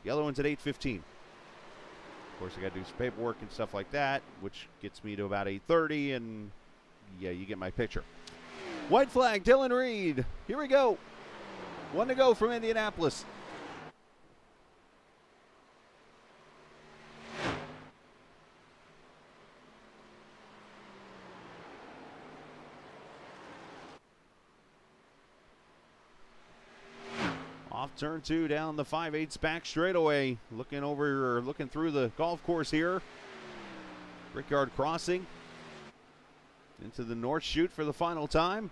The other one's at 8:15. Of course, I got to do some paperwork and stuff like that, which gets me to about 8:30, and yeah, you get my picture. White flag, Dylan Reed. Here we go. 1 to go from Indianapolis. Off turn 2 down the 5/8 back straightaway. Looking over, or looking through the golf course here. Brickyard crossing. Into the north chute for the final time.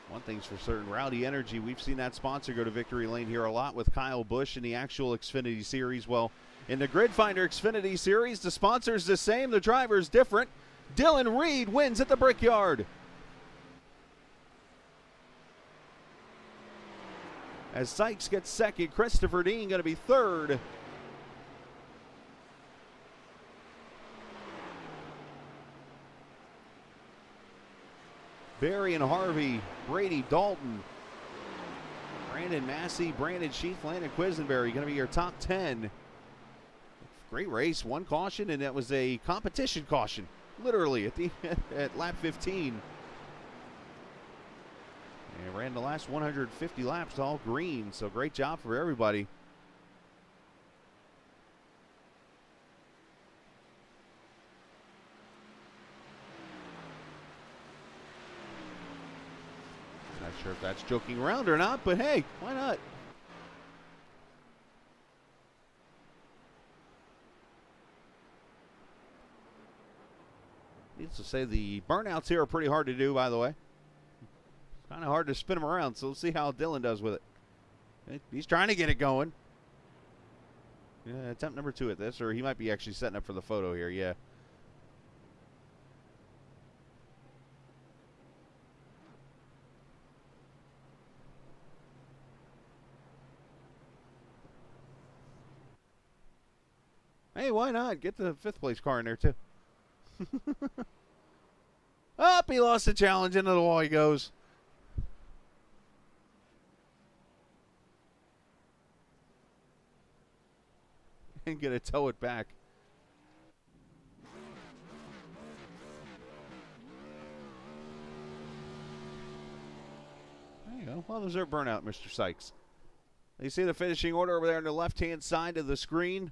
One thing's for certain, Rowdy Energy, we've seen that sponsor go to victory lane here a lot with Kyle Busch in the actual Xfinity Series. Well, in the Grid Finder Xfinity Series, the sponsor's the same, the driver's different. Dylan Reed wins at the Brickyard. As Sykes gets second, Christopher Dean going to be third. Barry and Harvey, Brady Dalton, Brandon Massey, Brandon Sheath, Landon Quisenberry going to be your top 10. Great race, 1 caution, and that was a competition caution, literally at lap 15. And ran the last 150 laps all green, so great job for everybody. Sure if that's joking around or not, but hey, why not? Needs to say the burnouts here are pretty hard to do, by the way. It's kind of hard to spin them around, so let's see how Dylan does with it. He's trying to get it going. Yeah, attempt number 2 at this, or he might be actually setting up for the photo here, yeah. Hey, why not? Get the 5th place car in there, too. Up, he lost the challenge. Into the wall he goes. And gonna tow it back. There you go. Well deserved burnout, Mr. Sykes. You see the finishing order over there on the left-hand side of the screen.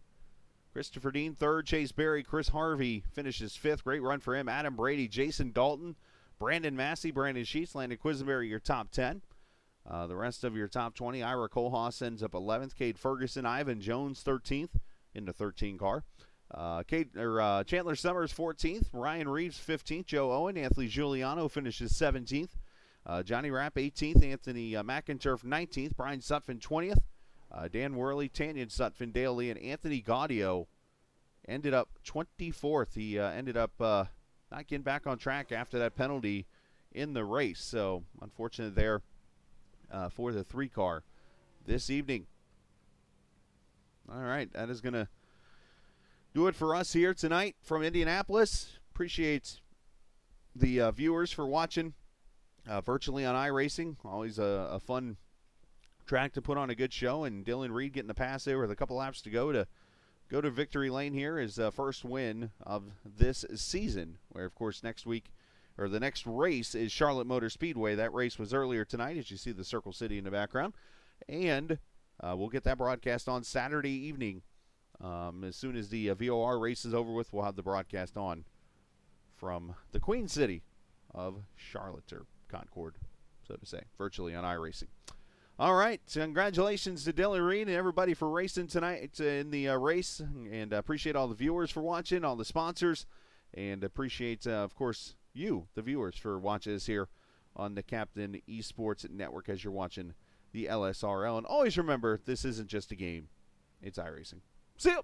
Christopher Dean, 3rd. Chase Berry. Chris Harvey finishes 5th. Great run for him. Adam Brady, Jason Dalton, Brandon Massey, Brandon Sheets, Landon Quisenberry, your top 10. The rest of your top 20, Ira Kohlhaas ends up 11th. Cade Ferguson, Ivan Jones, 13th in the 13 car. Chandler Summers, 14th. Ryan Reeves, 15th. Joe Owen, Anthony Giuliano finishes 17th. Johnny Rapp, 18th. Anthony McInturf, 19th. Brian Sutphin, 20th. Dan Worley, Tanyan Sutphin, Dale Lee, and Anthony Gaudio ended up 24th. He ended up not getting back on track after that penalty in the race. So, unfortunate there for the 3 car this evening. All right, that is going to do it for us here tonight from Indianapolis. Appreciate the viewers for watching virtually on iRacing. Always a fun track to put on a good show, and Dylan Reed getting the pass there with a couple laps to go to victory lane here. His first win of this season, where of course next week, or the next race, is Charlotte Motor Speedway. That race was earlier tonight, as you see the Circle City in the background, and we'll get that broadcast on Saturday evening. As soon as the VOR race is over with, we'll have the broadcast on from the Queen City of Charlotte, or Concord, so to say, virtually on iRacing. All right, congratulations to Dylan Reed and everybody for racing tonight in the race, and appreciate all the viewers for watching, all the sponsors, and appreciate, of course, you, the viewers, for watching us here on the Captain Esports Network as you're watching the LSRL. And always remember, this isn't just a game, it's iRacing. See you!